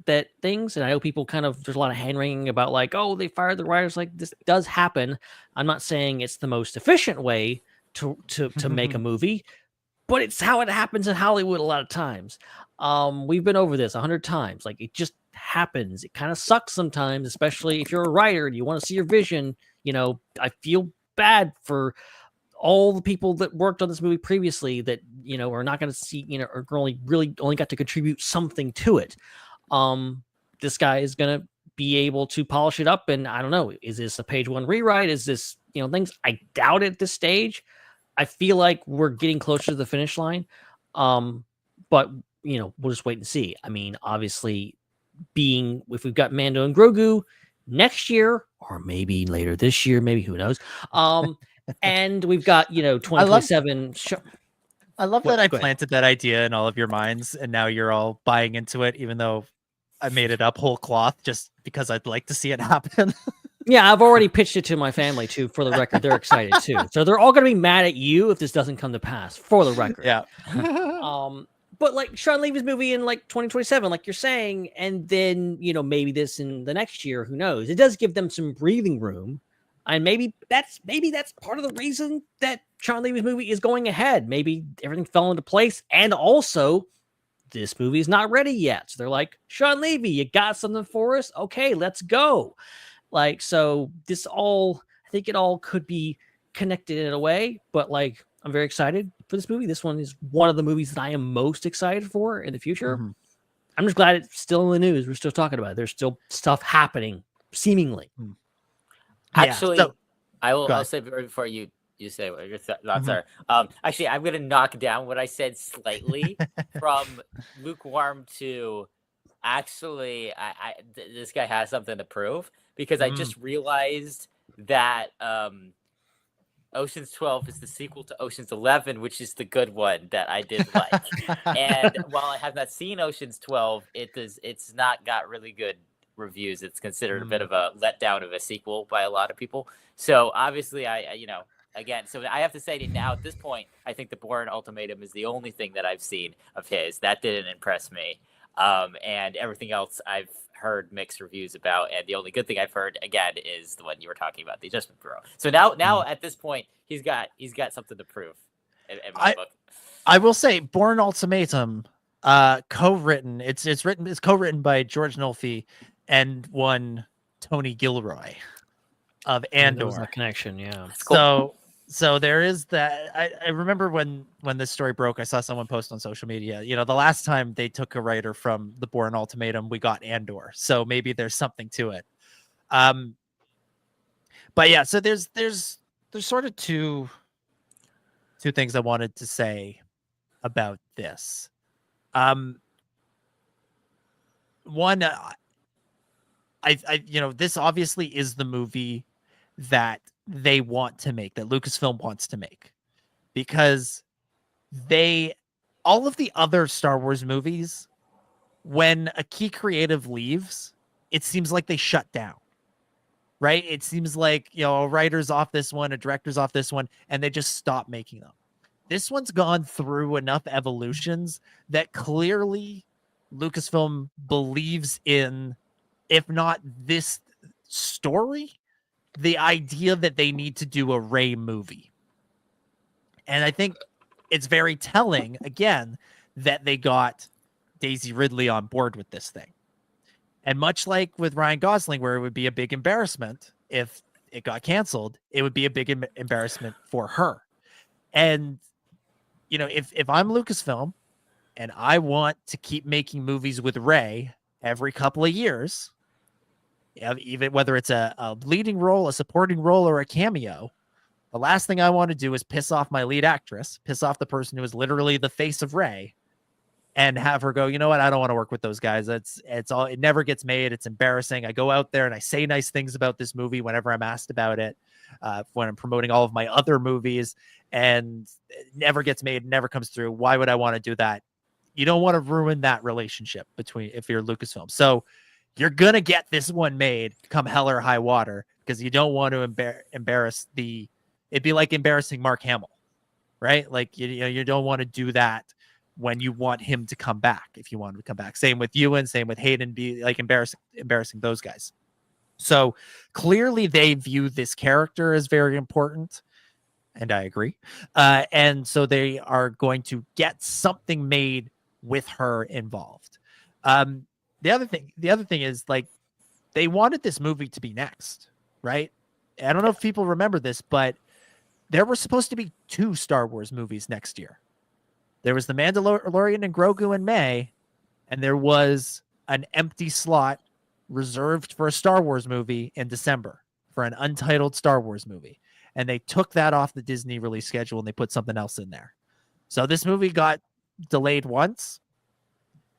that things, and I know people there's a lot of hand wringing about oh, they fired the writers. This does happen. I'm not saying it's the most efficient way to make a movie, but it's how it happens in Hollywood a lot of times. We've been over this 100 times. It just happens. It kind of sucks sometimes, especially if you're a writer and you want to see your vision. I feel bad for all the people that worked on this movie previously that, are not going to see, are only got to contribute something to it. This guy is going to be able to polish it up. And I don't know, is this a page one rewrite? Is this, things? I doubt it at this stage. I feel like we're getting closer to the finish line. But we'll just wait and see. I mean, obviously, if we've got Mando and Grogu next year, or maybe later this year, maybe who knows. And we've got 2027. I love that I planted that idea in all of your minds, and now you're all buying into it, even though I made it up whole cloth just because I'd like to see it happen. Yeah, I've already pitched it to my family too. For the record, they're excited too. So they're all going to be mad at you if this doesn't come to pass. For the record, yeah. But like Sean Levy's movie in like 2027, like you're saying, and then maybe this in the next year. Who knows? It does give them some breathing room, and maybe that's part of the reason that Sean Levy's movie is going ahead. Maybe everything fell into place, and also this movie is not ready yet. So they're like, Sean Levy, you got something for us? Okay, let's go. Like, so this all, I think it all could be connected in a way, but like, I'm very excited for this movie. This one is one of the movies that I am most excited for in the future. Mm-hmm. I'm just glad it's still in the news. We're still talking about it. There's still stuff happening, seemingly. Actually, I'll say before you say what your thoughts are. Actually, I'm going to knock down what I said slightly from lukewarm to actually, this guy has something to prove, because I just realized that Ocean's 12 is the sequel to Ocean's 11, which is the good one that I did like. And while I have not seen Ocean's 12, it's not got really good reviews. It's considered a bit of a letdown of a sequel by a lot of people. So obviously, again, so I have to say that now at this point, I think The Bourne Ultimatum is the only thing that I've seen of his that didn't impress me. And everything else I've heard mixed reviews about, and the only good thing I've heard again is the one you were talking about, the Adjustment Bureau. So now at this point, he's got something to prove. In my book. I will say, Bourne Ultimatum, co-written. It's co-written by George Nolfi and one Tony Gilroy of Andor. There's that connection, yeah. So there is that. I remember when this story broke, I saw someone post on social media, the last time they took a writer from the Bourne Ultimatum, we got Andor. So maybe there's something to it. But yeah, so there's sort of two things I wanted to say about this. One, this obviously is the movie that they want to make, that Lucasfilm wants to make, because all of the other Star Wars movies, when a key creative leaves, it seems like they shut down, right? It seems like, a writer's off this one, a director's off this one, and they just stop making them. This one's gone through enough evolutions that clearly Lucasfilm believes in, if not this story, the idea that they need to do a Rey movie. And I think it's very telling, again, that they got Daisy Ridley on board with this thing. And much like with Ryan Gosling, where it would be a big embarrassment if it got canceled, it would be a big embarrassment for her. And, if I'm Lucasfilm and I want to keep making movies with Rey every couple of years, even whether it's a leading role, a supporting role, or a cameo, the last thing I want to do is piss off my lead actress, piss off the person who is literally the face of Rey, and have her go, you know what? I don't want to work with those guys. It never gets made. It's embarrassing. I go out there and I say nice things about this movie whenever I'm asked about it, when I'm promoting all of my other movies, and it never gets made, never comes through. Why would I want to do that? You don't want to ruin that relationship if you're Lucasfilm. So you're going to get this one made come hell or high water, because you don't want to embarrass it'd be like embarrassing Mark Hamill, right? Like, you don't want to do that when you want him to come back, if you want him to come back. Same with Ewan, same with Hayden, be like embarrassing those guys. So clearly they view this character as very important, and I agree. And so they are going to get something made with her involved. The other thing is, like, they wanted this movie to be next, right? I don't know if people remember this, but there were supposed to be 2 Star Wars movies next year. There was The Mandalorian and Grogu in May, and there was an empty slot reserved for a Star Wars movie in December for an untitled Star Wars movie. And they took that off the Disney release schedule and they put something else in there. So this movie got delayed once.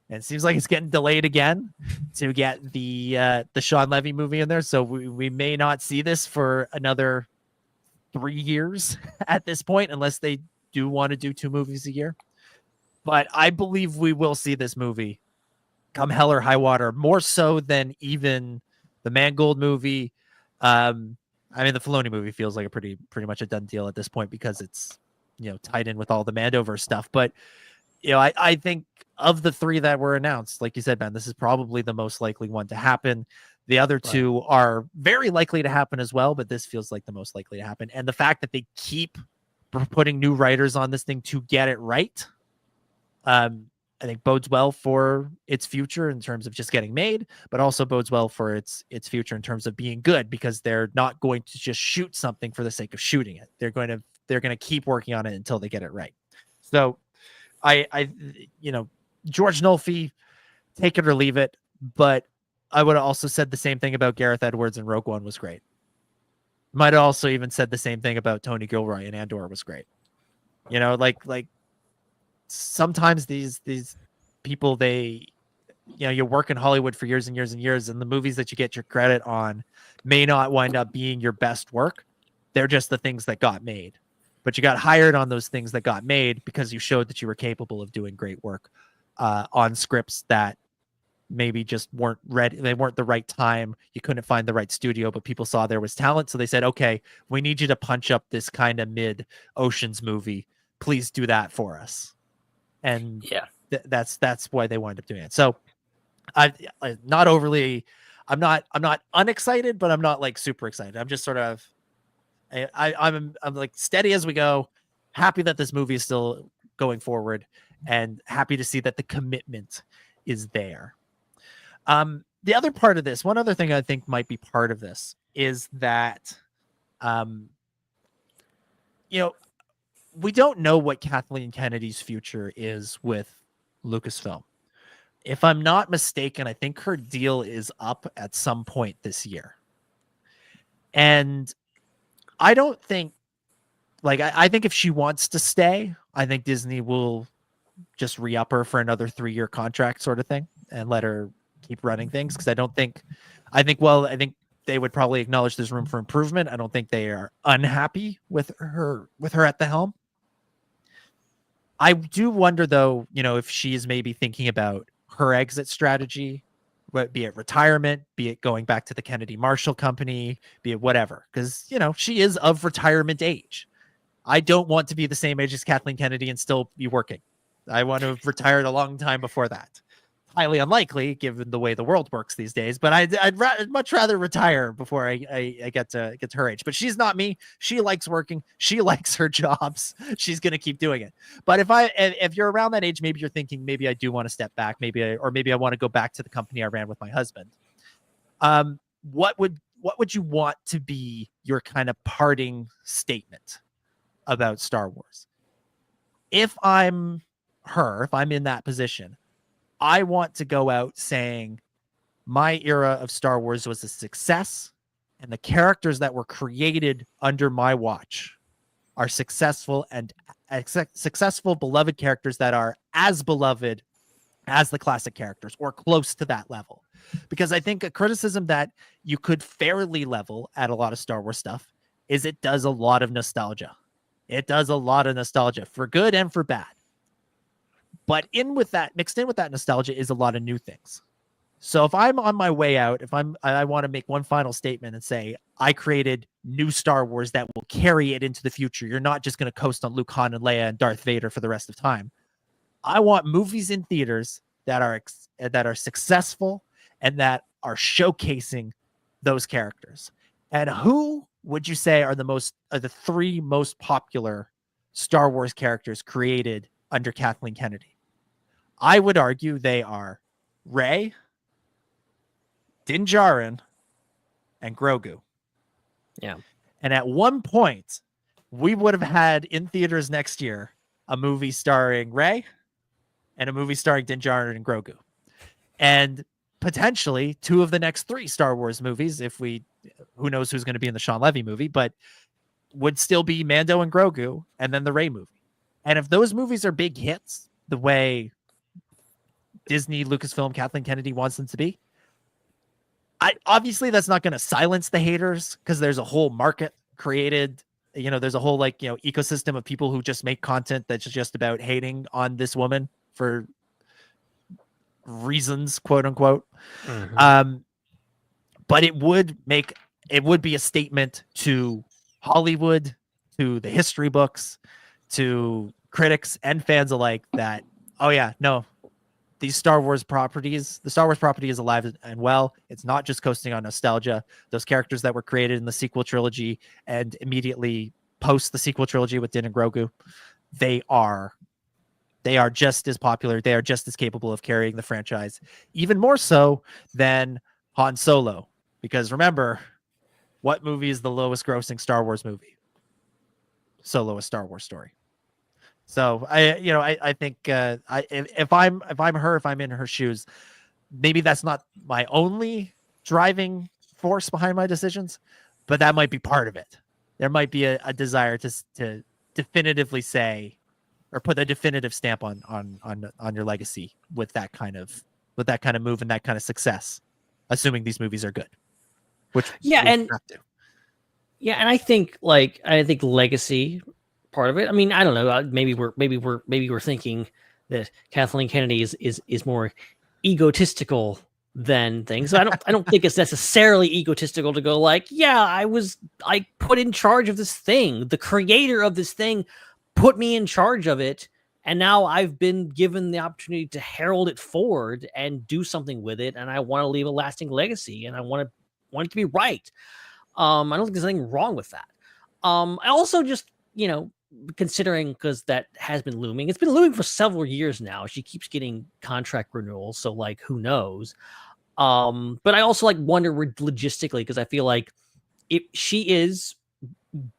And it seems like it's getting delayed again to get the Sean Levy movie in there. So we may not see this for another 3 years at this point, unless they do want to do 2 movies a year. But I believe we will see this movie come hell or high water, more so than even the Mangold movie. I mean, the Filoni movie feels like a pretty much a done deal at this point because it's, tied in with all the Mandoverse stuff. But, I think of the 3 that were announced, like you said, Ben, this is probably the most likely one to happen. The other 2 are very likely to happen as well, but this feels like the most likely to happen. And the fact that they keep putting new writers on this thing to get it right, I think bodes well for its future in terms of just getting made, but also bodes well for its future in terms of being good, because they're not going to just shoot something for the sake of shooting it. They're going to keep working on it until they get it right. So I George Nolfi, take it or leave it, but I would have also said the same thing about Gareth Edwards and Rogue One was great. Might have also even said the same thing about Tony Gilroy and Andor was great. Like sometimes these people, they, you work in Hollywood for years and years and years, and the movies that you get your credit on may not wind up being your best work. They're just the things that got made. But you got hired on those things that got made because you showed that you were capable of doing great work on scripts that maybe just weren't ready. They weren't the right time. You couldn't find the right studio, but people saw there was talent. So they said, okay, we need you to punch up this kind of mid Oceans movie. Please do that for us. And that's why they wind up doing it. So I'm not unexcited, but I'm not like super excited. I'm just sort of, I'm like steady as we go, happy that this movie is still going forward, and happy to see that the commitment is there. The other part of this, one other thing I think might be part of this, is that, we don't know what Kathleen Kennedy's future is with Lucasfilm. If I'm not mistaken, I think her deal is up at some point this year. And I don't think, I think if she wants to stay, I think Disney will just re-up her for another 3-year contract sort of thing and let her keep running things. Because I think they would probably acknowledge there's room for improvement. I don't think they are unhappy with her at the helm. I do wonder, though, if she is maybe thinking about her exit strategy, be it retirement, be it going back to the Kennedy Marshall Company, be it whatever. Because, she is of retirement age. I don't want to be the same age as Kathleen Kennedy and still be working. I want to have retired a long time before that. Highly unlikely, given the way the world works these days. But I'd much rather retire before I get to her age. But she's not me. She likes working. She likes her jobs. She's gonna keep doing it. But if you're around that age, maybe you're thinking, maybe I do want to step back. Maybe I want to go back to the company I ran with my husband. What would you want to be your kind of parting statement about Star Wars? If I'm in that position, I want to go out saying my era of Star Wars was a success, and the characters that were created under my watch are successful beloved characters that are as beloved as the classic characters or close to that level. Because I think a criticism that you could fairly level at a lot of Star Wars stuff is it does a lot of nostalgia. It does a lot of nostalgia for good and for bad. But mixed in with that nostalgia is a lot of new things. So if I'm on my way out, I want to make one final statement and say, I created new Star Wars that will carry it into the future. You're not just going to coast on Luke, Han, and Leia and Darth Vader for the rest of time. I want movies in theaters that are successful and that are showcasing those characters. And who would you say are the 3 most popular Star Wars characters created under Kathleen Kennedy? I would argue they are Rey, Din Djarin, and Grogu. Yeah. And at one point, we would have had in theaters next year a movie starring Rey and a movie starring Din Djarin and Grogu. And potentially 2 of the next 3 Star Wars movies, who knows who's going to be in the Sean Levy movie, but would still be Mando and Grogu, and then the Rey movie. And if those movies are big hits, the way Disney, Lucasfilm, Kathleen Kennedy wants them to be, obviously that's not going to silence the haters, because there's a whole market created. There's a whole ecosystem of people who just make content that's just about hating on this woman for reasons, quote unquote. But it would be a statement to Hollywood, to the history books, to critics and fans alike that, oh yeah, no, the Star Wars property is alive and well. It's not just coasting on nostalgia. Those characters that were created in the sequel trilogy and immediately post the sequel trilogy with Din and Grogu, they are just as popular. They are just as capable of carrying the franchise, even more so than Han Solo. Because remember, what movie is the lowest grossing Star Wars movie? Solo: A Star Wars Story. So I think if I'm in her shoes, maybe that's not my only driving force behind my decisions, but that might be part of it. There might be a desire to definitively say, or put a definitive stamp on your legacy with that kind of move and that kind of success, assuming these movies are good. And I think legacy part of it. I mean, I don't know. Maybe we're thinking that Kathleen Kennedy is more egotistical than things. I don't think it's necessarily egotistical to go like, yeah, I put in charge of this thing. The creator of this thing put me in charge of it, and now I've been given the opportunity to herald it forward and do something with it, and I want to leave a lasting legacy, and I want it to be right. I don't think there's anything wrong with that. I also just, considering, because that has been looming. It's been looming for several years now. She keeps getting contract renewals, so who knows? But I also wonder logistically, because I feel like if she is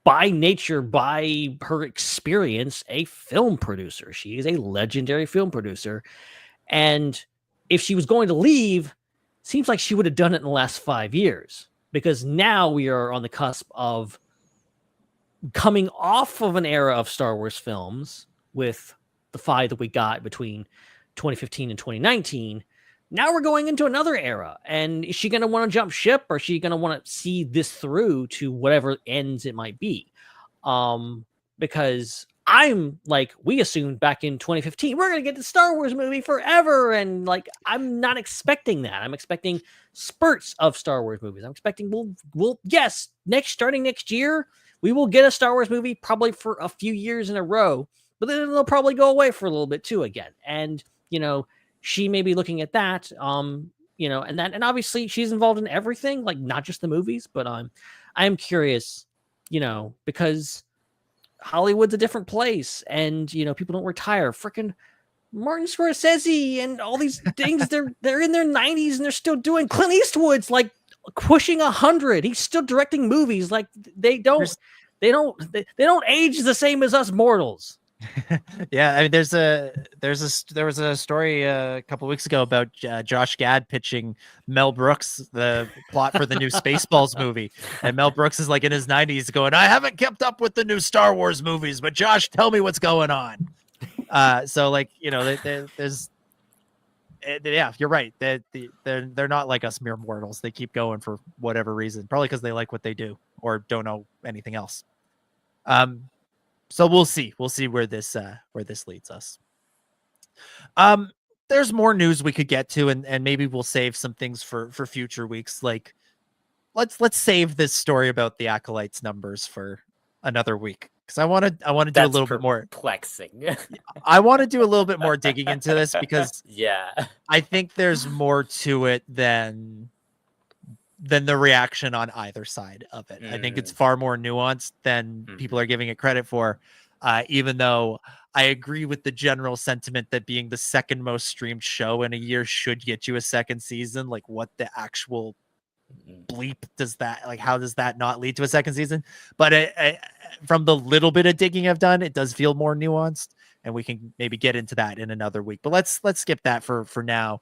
by nature, by her experience, a film producer. She is a legendary film producer, and if she was going to leave, seems like she would have done it in the last 5 years, because now we are on the cusp of coming off of an era of Star Wars films with the 5 that we got between 2015 and 2019. Now we're going into another era. And is she going to want to jump ship, or is she going to want to see this through to whatever ends it might be? Because we assumed back in 2015, we're going to get the Star Wars movie forever. And I'm not expecting that. I'm expecting spurts of Star Wars movies. I'm expecting starting next year, we will get a Star Wars movie probably for a few years in a row, but then they'll probably go away for a little bit too again. And, she may be looking at that, and obviously she's involved in everything, not just the movies, but I am curious, because Hollywood's a different place, and, people don't retire. Frickin' Martin Scorsese and all these things, they're in their 90s and they're still doing. Clint Eastwood's pushing 100. He's still directing movies. They don't age the same as us mortals. Yeah, I mean, there was a story a couple weeks ago about Josh Gad pitching Mel Brooks the plot for the new Spaceballs movie, and Mel Brooks is in his 90s going, "I haven't kept up with the new Star Wars movies, but Josh, tell me what's going on." There's. Yeah, you're right. They're not like us mere mortals. They keep going for whatever reason, probably because they like what they do or don't know anything else. So we'll see. We'll see where this leads us. There's more news we could get to, and maybe we'll save some things for future weeks. Let's save this story about the Acolytes numbers for another week, because I want to do a little bit more perplexing. I want to do a little bit more digging into this, because yeah, I think there's more to it than the reaction on either side of it. I think it's far more nuanced than people are giving it credit for. Even though I agree with the general sentiment that being the second most streamed show in a year should get you a second season. What the actual bleep does that, how does that not lead to a second season? But from the little bit of digging I've done, it does feel more nuanced. and we can maybe get into that in another week. But let's skip that for now,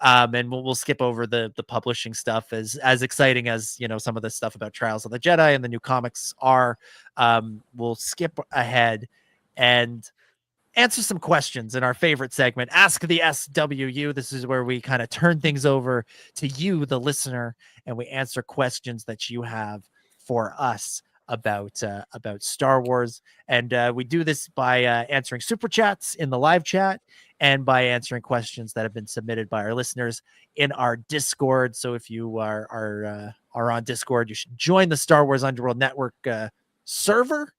and we'll skip over the publishing stuff. As exciting as some of the stuff about Trials of the Jedi and the new comics are. We'll skip ahead and answer some questions in our favorite segment, Ask the SWU. This is where we kind of turn things over to you, the listener, and we answer questions that you have for us about Star Wars. And we do this by answering super chats in the live chat and by answering questions that have been submitted by our listeners in our Discord. So if you are on Discord, you should join the Star Wars Underworld Network server.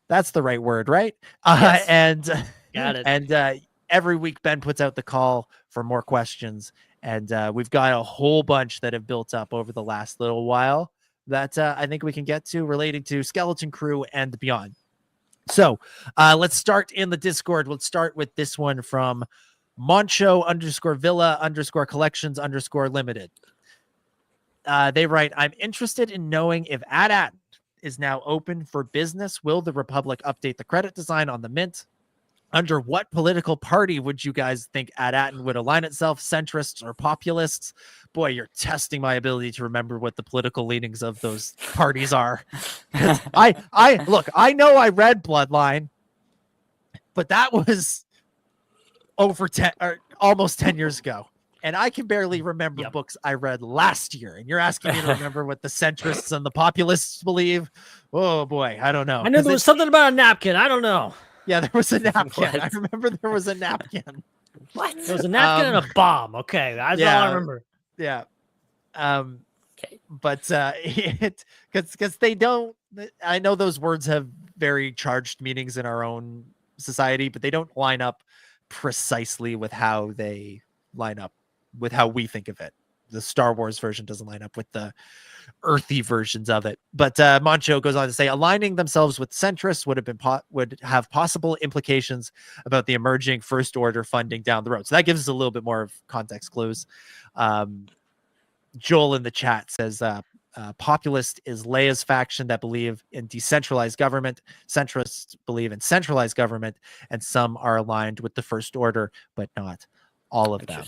That's the right word, right? Yes. And Got it. And every week Ben puts out the call for more questions, and we've got a whole bunch that have built up over the last little while that I think we can get to relating to Skeleton Crew and beyond. So let's start in the Discord. Let's start with this one from Moncho_Villa_Collections_Limited. They write, I'm interested in knowing if AT-AT is now open for business. Will the Republic update the credit design on the mint? Under what political party would you guys think AT-AT would align itself, centrists or populists? Boy, you're testing my ability to remember what the political leanings of those parties are. I know I read Bloodline, but that was over 10 or almost 10 years ago. And I can barely remember books I read last year. And you're asking me to remember what the centrists and the populists believe. Oh boy, I don't know. I know there was something about a napkin. I don't know. Yeah, there was a napkin. I remember there was a napkin. What? There was a napkin and a bomb. Okay, that's all I remember. Yeah. Okay. But because they don't. I know those words have very charged meanings in our own society, but they don't line up precisely with how they line up with how we think of it. The Star Wars version doesn't line up with the earthy versions of it. But Moncho goes on to say, aligning themselves with centrists would have possible implications about the emerging First Order funding down the road. So that gives us a little bit more of context clues. Joel in the chat says, populist is Leia's faction that believe in decentralized government. Centrists believe in centralized government, and some are aligned with the First Order, but not all of them.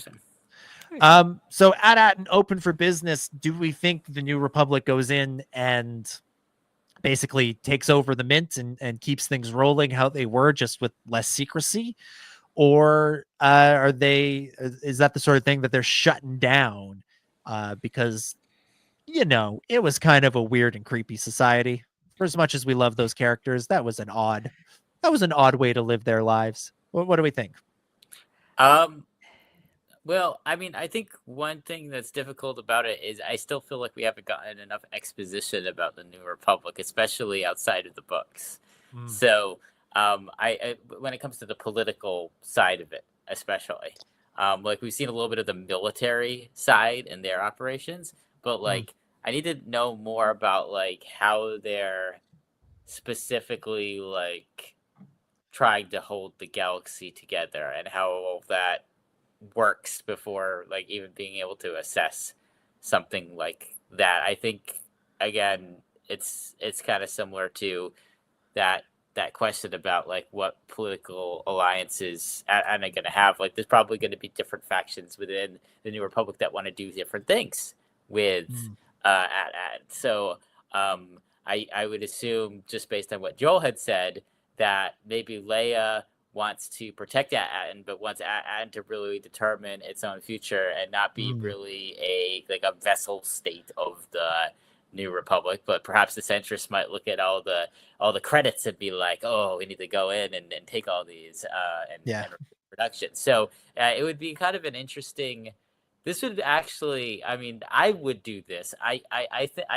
So AT-AT and open for business, do we think the New Republic goes in and basically takes over the mint and keeps things rolling how they were, just with less secrecy? Or is that the sort of thing that they're shutting down because, it was kind of a weird and creepy society? For as much as we love those characters, that was an odd way to live their lives. What do we think? Well, I mean, I think one thing that's difficult about it is I still feel like we haven't gotten enough exposition about the New Republic, especially outside of the books. So I when it comes to the political side of it, especially, like we've seen a little bit of the military side and their operations, but like I need to know more about like how they're specifically like trying to hold the galaxy together and how all that works before like even being able to assess something like that. I think again it's kind of similar to that question about like what political alliances am I going to have. Like there's probably going to be different factions within the New Republic that want to do different things with AT-AT. So I would assume, just based on what Joel had said, that maybe Leia wants to protect AT-AT, but wants AT-AT to really determine its own future and not be really a vessel state of the New Republic. But perhaps the centrists might look at all the credits and be like, oh, we need to go in and take all these and production. So it would be kind of an interesting. This would actually, I mean, I would do this. I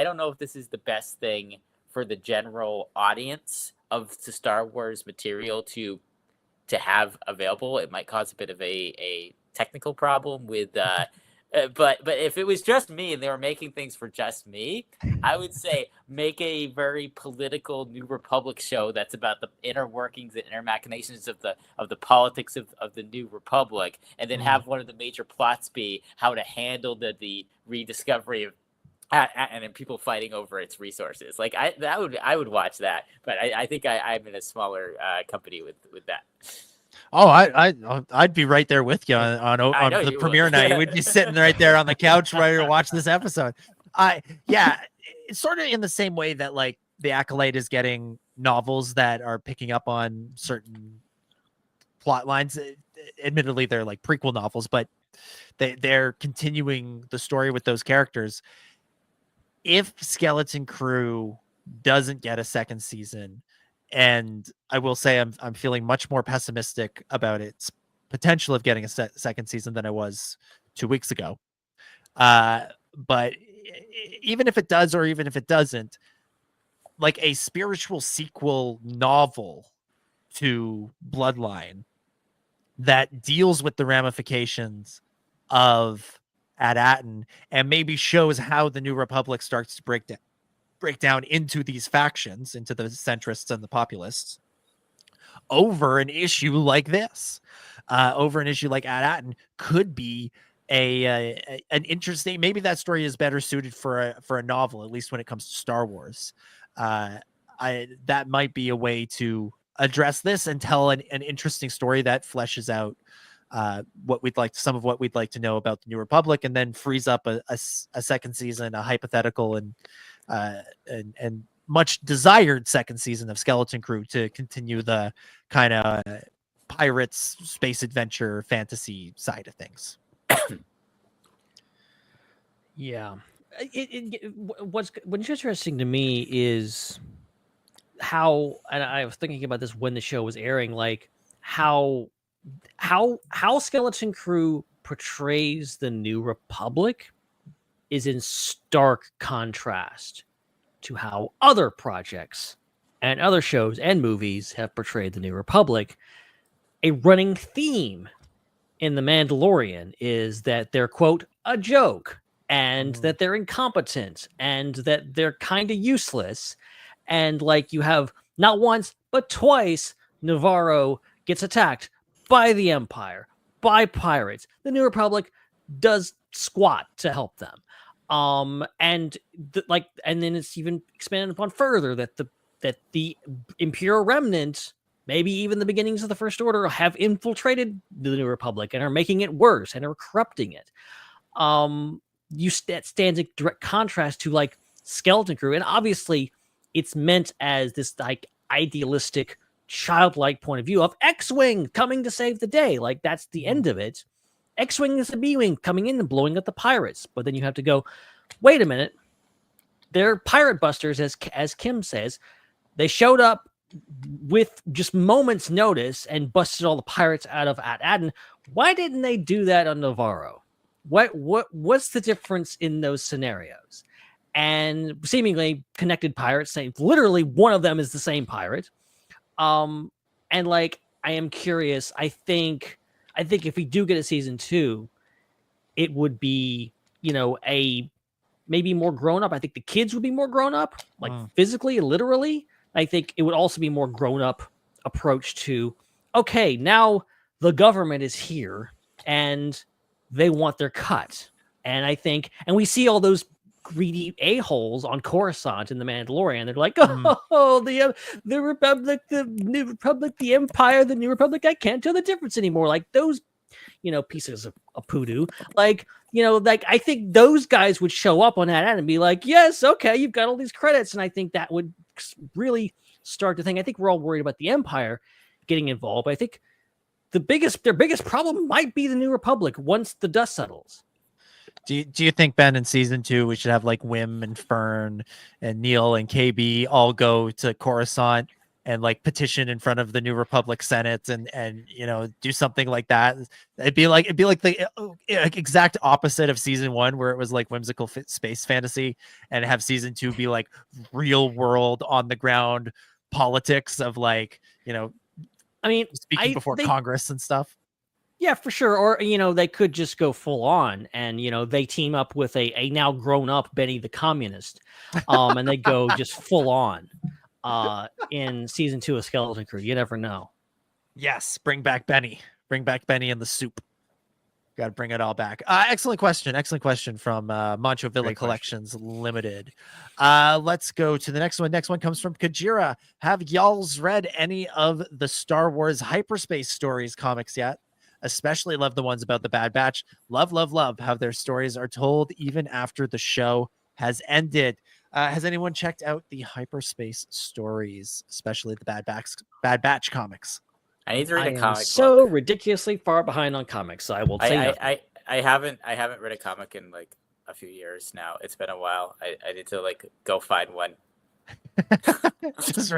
don't know if this is the best thing for the general audience of the Star Wars material to have available. It might cause a bit of a technical problem with but if it was just me and they were making things for just me, I would say make a very political New Republic show that's about the inner workings and inner machinations of the politics of the New Republic, and then have one of the major plots be how to handle the rediscovery of and then people fighting over its resources. Like I would watch that, but I think I'm in a smaller company with that. Oh, I'd be right there with you on the premiere night. We'd be sitting right there on the couch ready to watch this episode. It's sort of in the same way that like The Acolyte is getting novels that are picking up on certain plot lines. Admittedly, they're like prequel novels, but they're continuing the story with those characters. If Skeleton Crew doesn't get a second season, and I will say I'm feeling much more pessimistic about its potential of getting a second season than I was 2 weeks ago. But even if it does, or even if it doesn't, like a spiritual sequel novel to Bloodline that deals with the ramifications of At-Aten and maybe shows how the New Republic starts to break down into these factions, into the centrists and the populists, over an issue like this, over an issue like At-Aten, could be an interesting. Maybe that story is better suited for a novel, at least when it comes to Star Wars. That might be a way to address this and tell an interesting story that fleshes out some of what we'd like to know about the New Republic, and then frees up a second season, a hypothetical and much desired second season of Skeleton Crew to continue the kind of pirates, space adventure, fantasy side of things. Yeah. What's interesting to me is how, and I was thinking about this when the show was airing, like how Skeleton Crew portrays the New Republic is in stark contrast to how other projects and other shows and movies have portrayed the New Republic. A running theme in The Mandalorian is that they're, quote, a joke, and that they're incompetent, and that they're kind of useless. And like, you have not once, but twice, Navarro gets attacked by the Empire, by pirates. The New Republic does squat to help them. And then it's even expanded upon further that the Imperial Remnant, maybe even the beginnings of the First Order, have infiltrated the New Republic and are making it worse and are corrupting it. That stands in direct contrast to like Skeleton Crew, and obviously it's meant as this like idealistic, childlike point of view of X-Wing coming to save the day. Like, that's the end of it. X-Wing is the B-Wing coming in and blowing up the pirates. But then you have to go, wait a minute. They're pirate busters, as Kim says. They showed up with just moments' notice and busted all the pirates out of At-Aten. Why didn't they do that on Navarro? What's the difference in those scenarios? And seemingly connected pirates, saying literally one of them is the same pirate. And like, I am curious. I think if we do get a season 2, it would be, a maybe more grown up. I think the kids would be more grown up, like physically, literally. I think it would also be more grown up approach to, okay, now the government is here and they want their cut. And I think, and we see all those greedy a-holes on Coruscant in The Mandalorian. They're like, oh, the Republic, the New Republic, the Empire, the New Republic. I can't tell the difference anymore. Like those, pieces of poodoo. Like, I think those guys would show up on that end and be like, yes, okay, you've got all these credits. And I think that would really start to think. I think we're all worried about the Empire getting involved. I think their biggest problem might be the New Republic once the dust settles. Do you think, Ben, in season 2 we should have like Wim and Fern and Neil and KB all go to Coruscant and like petition in front of the New Republic Senate and do something like that? It'd be like the exact opposite of season 1, where it was like whimsical space fantasy, and have season 2 be like real world on the ground politics of like, speaking before Congress and stuff. Yeah, for sure. Or, they could just go full on and, they team up with a now grown up Benny the Communist. And they go just full on in season 2 of Skeleton Crew. You never know. Yes. Bring back Benny. Bring back Benny and the soup. Got to bring it all back. Excellent question. Excellent question from Mancho Villa Great Collections Limited. Let's go to the next one. Next one comes from Kajira. Have y'all's read any of the Star Wars hyperspace stories comics yet? Especially love the ones about the Bad Batch. Love how their stories are told even after the show has ended. Has anyone checked out the hyperspace stories, especially the Bad Batch comics? I need to read a comic so book. ridiculously far behind on comics, so I will say nothing. I haven't read a comic in like a few years now. It's been a while. I need to like go find one. Just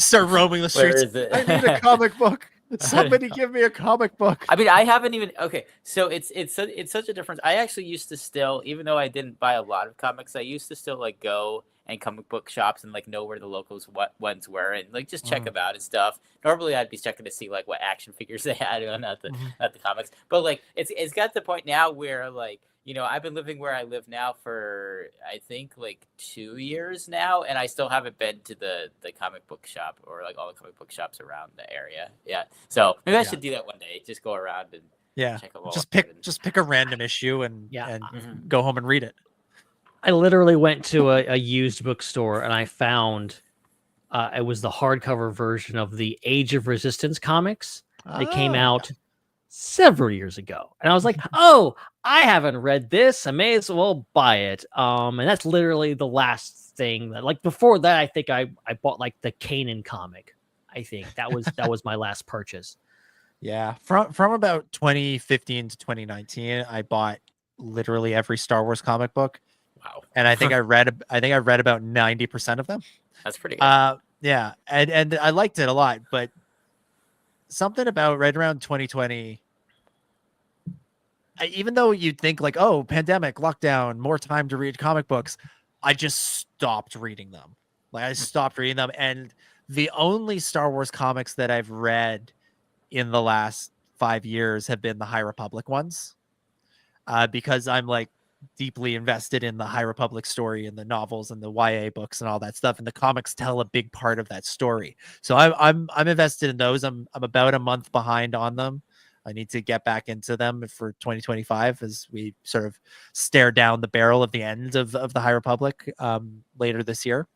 start roaming the streets. Where is it? I need a comic book. Somebody give me a comic book. I mean, I haven't even. Okay, so it's such a difference. I actually used to still, even though I didn't buy a lot of comics, I used to still like go and comic book shops and like know where the locals ones were and like just check them out and stuff. Normally, I'd be checking to see like what action figures they had on not the comics, but like it's got to the point now where like, you know, I've been living where I live now for I think like 2 years now, and I still haven't been to the comic book shop or like all the comic book shops around the area. Yeah, so maybe I should do that one day. Just go around and check them all. Just pick a random issue and go home and read it. I literally went to a used bookstore and I found it was the hardcover version of the Age of Resistance comics. They came out several years ago, and I was like, "Oh, I haven't read this. I may as well buy it." And that's literally the last thing that, like, before that, I think I bought like the Kanan comic. I think that was my last purchase. Yeah, from about 2015 to 2019, I bought literally every Star Wars comic book. Wow. And I think I read about 90% of them. That's pretty good. Yeah, and I liked it a lot, but something about right around 2020, even though you'd think like, oh, pandemic, lockdown, more time to read comic books, I just stopped reading them. Like I stopped reading them, and the only Star Wars comics that I've read in the last 5 years have been the High Republic ones, because I'm like deeply invested in the High Republic story and the novels and the YA books and all that stuff, and the comics tell a big part of that story. So I'm invested in those. I'm about a month behind on them. I need to get back into them for 2025 as we sort of stare down the barrel of the end of the High Republic later this year.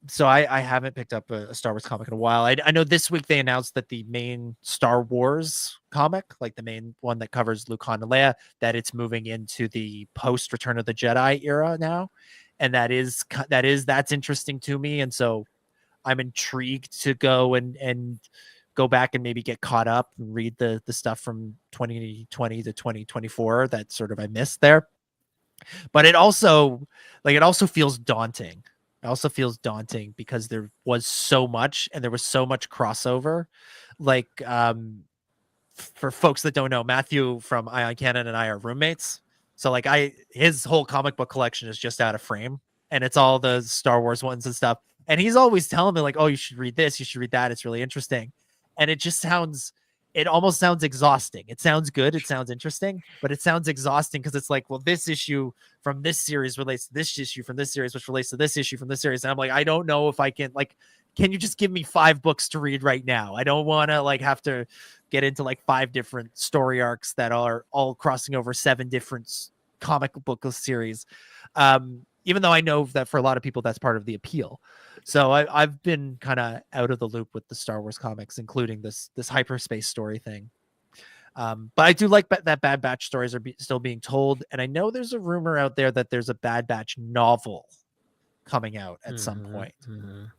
So I haven't picked up a Star Wars comic in a while. I know this week they announced that the main Star Wars comic, like the main one that covers Luke, Han, and Leia, that it's moving into the post Return of the Jedi era now, and that's interesting to me. And so I'm intrigued to go and go back and maybe get caught up and read the stuff from 2020 to 2024 that sort of I missed there. But it also feels daunting. It also feels daunting because there was so much, and there was so much crossover. Like, for folks that don't know, Matthew from Ion Cannon and I are roommates. So like his whole comic book collection is just out of frame, and it's all the Star Wars ones and stuff. And he's always telling me like, oh, you should read this, you should read that. It's really interesting. And it almost sounds exhausting. It sounds good. It sounds interesting, but it sounds exhausting because it's like, well, this issue from this series relates to this issue from this series, which relates to this issue from this series. And I'm like, I don't know if I can, like, can you just give me 5 books to read right now? I don't want to like have to get into like 5 different story arcs that are all crossing over 7 different comic book series. Even though I know that for a lot of people, that's part of the appeal. So I've been kind of out of the loop with the Star Wars comics, including this hyperspace story thing. But I do like that Bad Batch stories are still being told. And I know there's a rumor out there that there's a Bad Batch novel coming out at some point.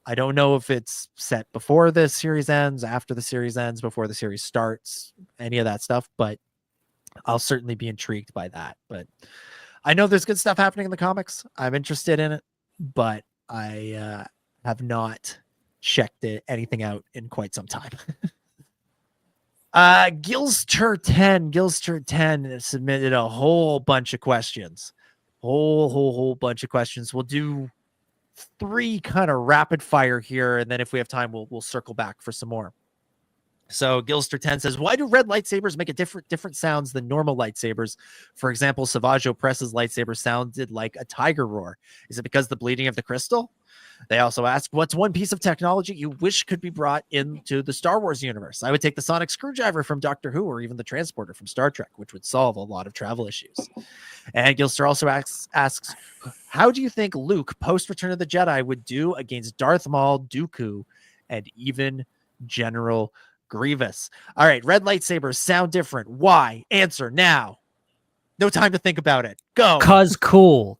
I don't know if it's set before the series ends, after the series ends, before the series starts, any of that stuff. But I'll certainly be intrigued by that. But I know there's good stuff happening in the comics. I'm interested in it, but I have not checked anything out in quite some time. Gilster 10 submitted a whole bunch of questions. Whole bunch of questions. We'll do 3 kind of rapid fire here, and then if we have time, we'll circle back for some more. So Gilster 10 says, why do red lightsabers make a different sounds than normal lightsabers? For example, Savage Opress's lightsaber sounded like a tiger roar. Is it because the bleeding of the crystal? They also ask, what's one piece of technology you wish could be brought into the Star Wars universe? I would take the sonic screwdriver from Doctor Who, or even the transporter from Star Trek, which would solve a lot of travel issues. And Gilster also asks, how do you think Luke, post Return of the Jedi, would do against Darth Maul, Dooku, and even General Grievous? All right, red lightsabers sound different. Why? Answer now. No time to think about it. Go. Cause cool.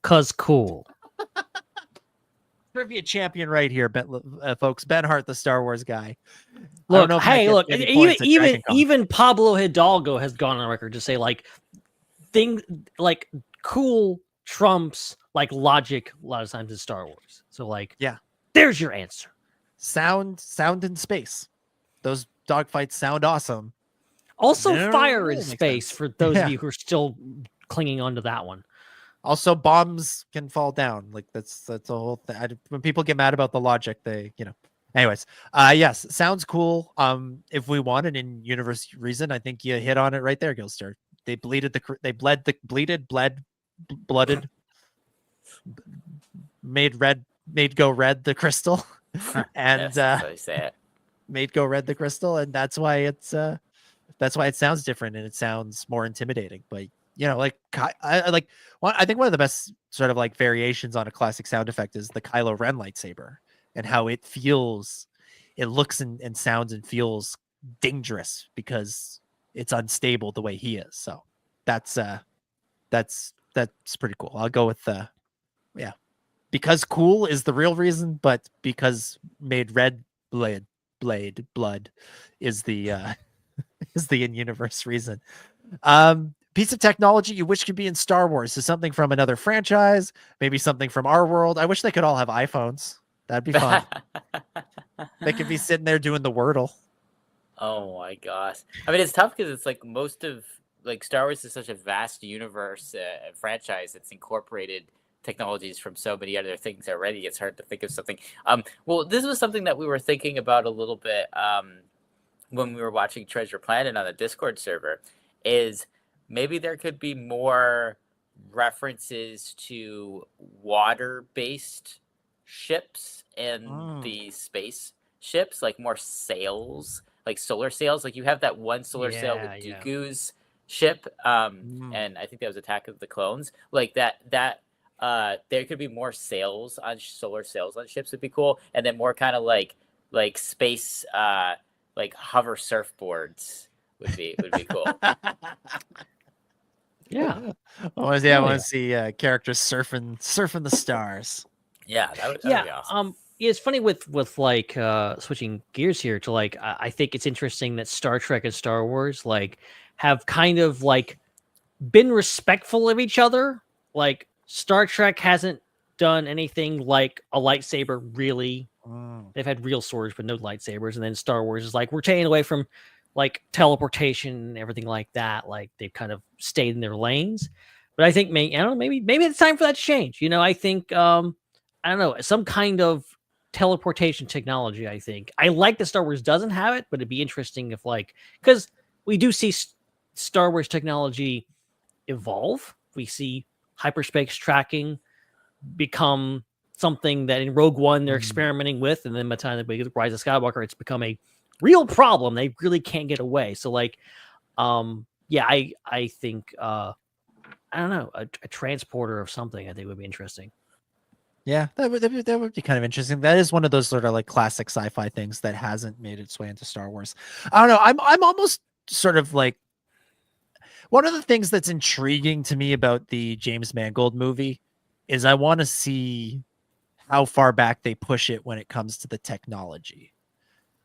Trivia champion right here, folks. Ben Hart, the Star Wars guy. Look, even Pablo Hidalgo has gone on record to say like things like cool trumps like logic a lot of times in Star Wars. So like, yeah, there's your answer. Sound in space. Those dogfights sound awesome. Also, fire in space for those of you who are still clinging on to that one. Also, bombs can fall down. Like that's a whole thing. When people get mad about the logic, anyways. Yes, sounds cool. If we want an in-universe reason, I think you hit on it right there, Gilster. They blooded, made go red the crystal, and made go red the crystal, and that's why it sounds different and it sounds more intimidating. But I think one of the best sort of like variations on a classic sound effect is the Kylo Ren lightsaber, and how it looks and sounds and feels dangerous because it's unstable the way he is. So that's pretty cool. I'll go with because cool is the real reason, but because made red blood is the in-universe reason. Piece of technology you wish could be in Star Wars is something from another franchise, maybe something from our world. I wish they could all have iPhones. That'd be fun. They could be sitting there doing the Wordle. Oh my gosh. I mean, it's tough because it's like most of like Star Wars is such a vast universe franchise that's incorporated technologies from so many other things already. It's hard to think of something. Well, this was something that we were thinking about a little bit when we were watching Treasure Planet on the Discord server, is maybe there could be more references to water-based ships and the space ships, like more sails, like solar sails. Like you have that one solar sail with Dooku's ship, and I think that was Attack of the Clones. Like that there could be more sails on solar sails on ships would be cool, and then more kind of like space like hover surfboards would be cool. Yeah. I want to see characters surfing the stars. Yeah, that would be awesome. It's funny with like switching gears here to like I think it's interesting that Star Trek and Star Wars like have kind of like been respectful of each other. Like Star Trek hasn't done anything like a lightsaber really. They've had real swords but no lightsabers, and then Star Wars is like we're taking away from like teleportation and everything like that. Like they've kind of stayed in their lanes. But I think maybe it's time for that to change. I think I don't know, some kind of teleportation technology. I think I like that Star Wars doesn't have it, but it'd be interesting if because we do see Star Wars technology evolve. We see hyperspace tracking become something that in Rogue One they're experimenting with, and then by the time they get Rise of Skywalker, it's become a real problem. They really can't get away. So I think I don't know, a transporter of something I think would be interesting. Yeah, that would be kind of interesting. That is one of those sort of like classic sci-fi things that hasn't made its way into Star Wars. I don't know. I'm almost sort of like, one of the things that's intriguing to me about the James Mangold movie is I want to see how far back they push it when it comes to the technology.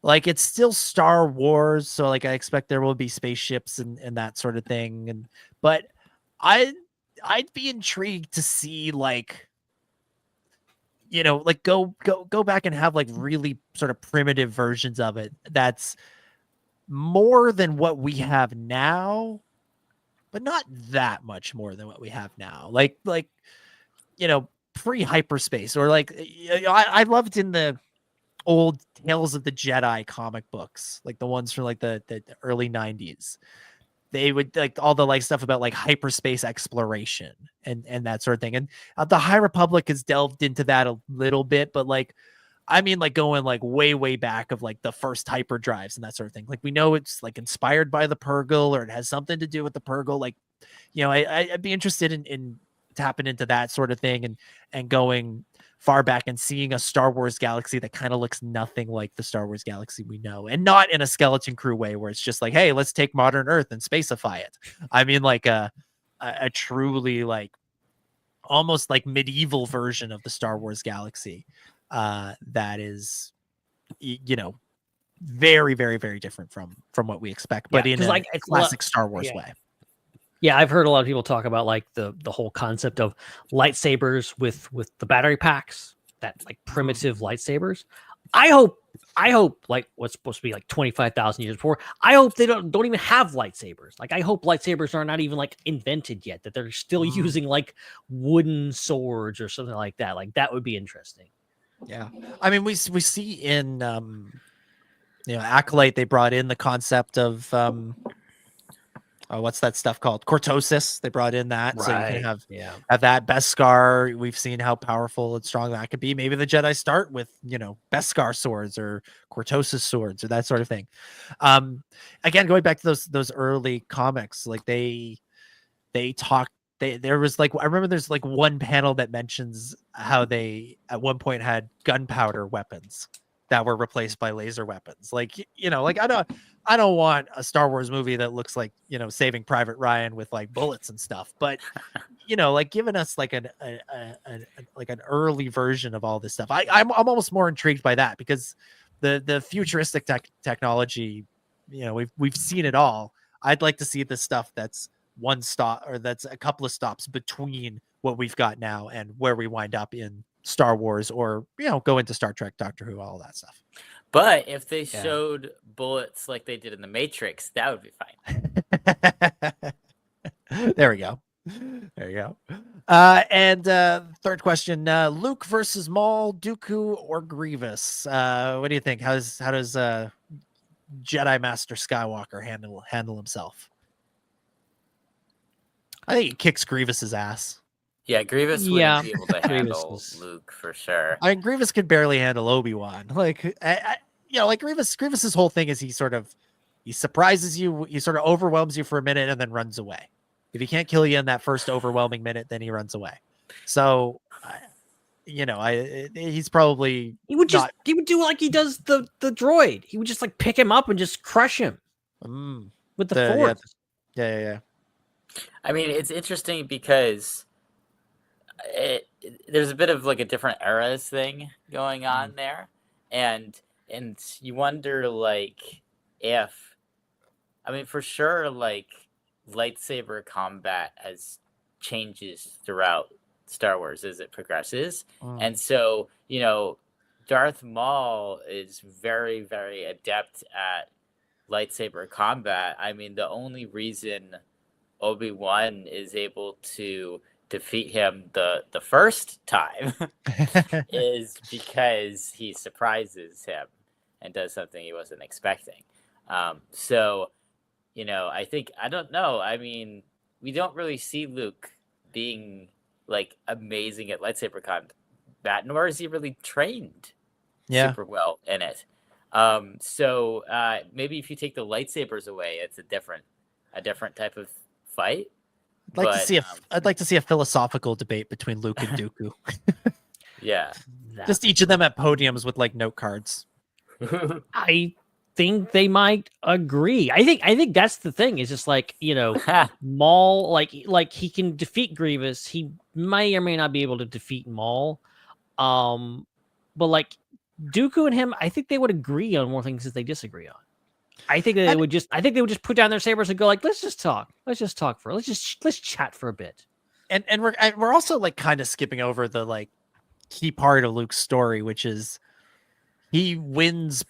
Like it's still Star Wars, so like I expect there will be spaceships and that sort of thing. But I'd be intrigued to see like go back and have like really sort of primitive versions of it that's more than what we have now, but not that much more than what we have now. Like pre-hyperspace, or like I loved in the old Tales of the Jedi comic books, like the ones from like the early 90s. They would like all the like stuff about like hyperspace exploration and that sort of thing. And the High Republic has delved into that a little bit, but like, I mean, like going like way back of like the first hyperdrives and that sort of thing. Like we know it's like inspired by the Purgle, or it has something to do with the Purgle. Like, you know, I'd be interested in tapping into that sort of thing and going far back and seeing a Star Wars galaxy that kind of looks nothing like the Star Wars galaxy we know, and not in a Skeleton Crew way where it's just like, hey, let's take modern Earth and spaceify it. I mean, like a truly like almost like medieval version of the Star Wars galaxy that is, you know, very different from what we expect, but in a like classic Star Wars way. Yeah, I've heard a lot of people talk about like the whole concept of lightsabers with the battery packs, that like primitive lightsabers. I hope like what's supposed to be like 25,000 years before, I hope they don't even have lightsabers. Like I hope lightsabers are not even like invented yet, that they're still using like wooden swords or something like that. Like that would be interesting. Yeah. I mean, we see in you know, Acolyte, they brought in the concept of what's that stuff called? Cortosis. They brought in that. Right. So you can have that Beskar. We've seen how powerful and strong that could be. Maybe the Jedi start with, you know, Beskar swords or Cortosis swords or that sort of thing. Again, going back to those early comics, like they talk. There was like, I remember there's like one panel that mentions how they at one point had gunpowder weapons that were replaced by laser weapons. Like, you know, like I don't want a Star Wars movie that looks like, you know, Saving Private Ryan with like bullets and stuff, but you know, like giving us like an early version of all this stuff. I'm almost more intrigued by that, because the futuristic technology, you know, we've seen it all. I'd like to see the stuff that's one stop, or that's a couple of stops between what we've got now and where we wind up in Star Wars, or, you know, go into Star Trek, Doctor Who, all that stuff. But if they showed bullets like they did in the Matrix, that would be fine. There we go. And third question, Luke versus Maul, Dooku, or Grievous? What do you think? How does Jedi Master Skywalker handle himself? I think he kicks Grievous's ass. Yeah, Grievous wouldn't be able to handle Luke for sure. I mean, Grievous could barely handle Obi-Wan. Like, you know, like Grievous's whole thing is he surprises you, he sort of overwhelms you for a minute and then runs away. If he can't kill you in that first overwhelming minute, then he runs away. So, you know, he's probably he would do like he does the droid. He would just like pick him up and just crush him with the Force. Yeah. I mean, it's interesting because there's a bit of like a different eras thing going on there, and you wonder like if, I mean, for sure, like lightsaber combat has changes throughout Star Wars as it progresses, and so, you know, Darth Maul is very adept at lightsaber combat. I mean, the only reason Obi-Wan is able to defeat him the first time is because he surprises him and does something he wasn't expecting. So, you know, I don't know. I mean, we don't really see Luke being like amazing at lightsaber combat, nor is he really trained super well in it. So maybe if you take the lightsabers away, it's a different type of fight. I'd like to see a philosophical debate between Luke and Dooku. Yeah. Just each of them at podiums with like note cards. I think they might agree. I think that's the thing. Is just like, you know, Maul, like he can defeat Grievous. He may or may not be able to defeat Maul. But like Dooku and him, I think they would agree on more things that they disagree on. I think they would just put down their sabers and go like, let's just chat for a bit. And we're also like kind of skipping over the like key part of Luke's story, which is he wins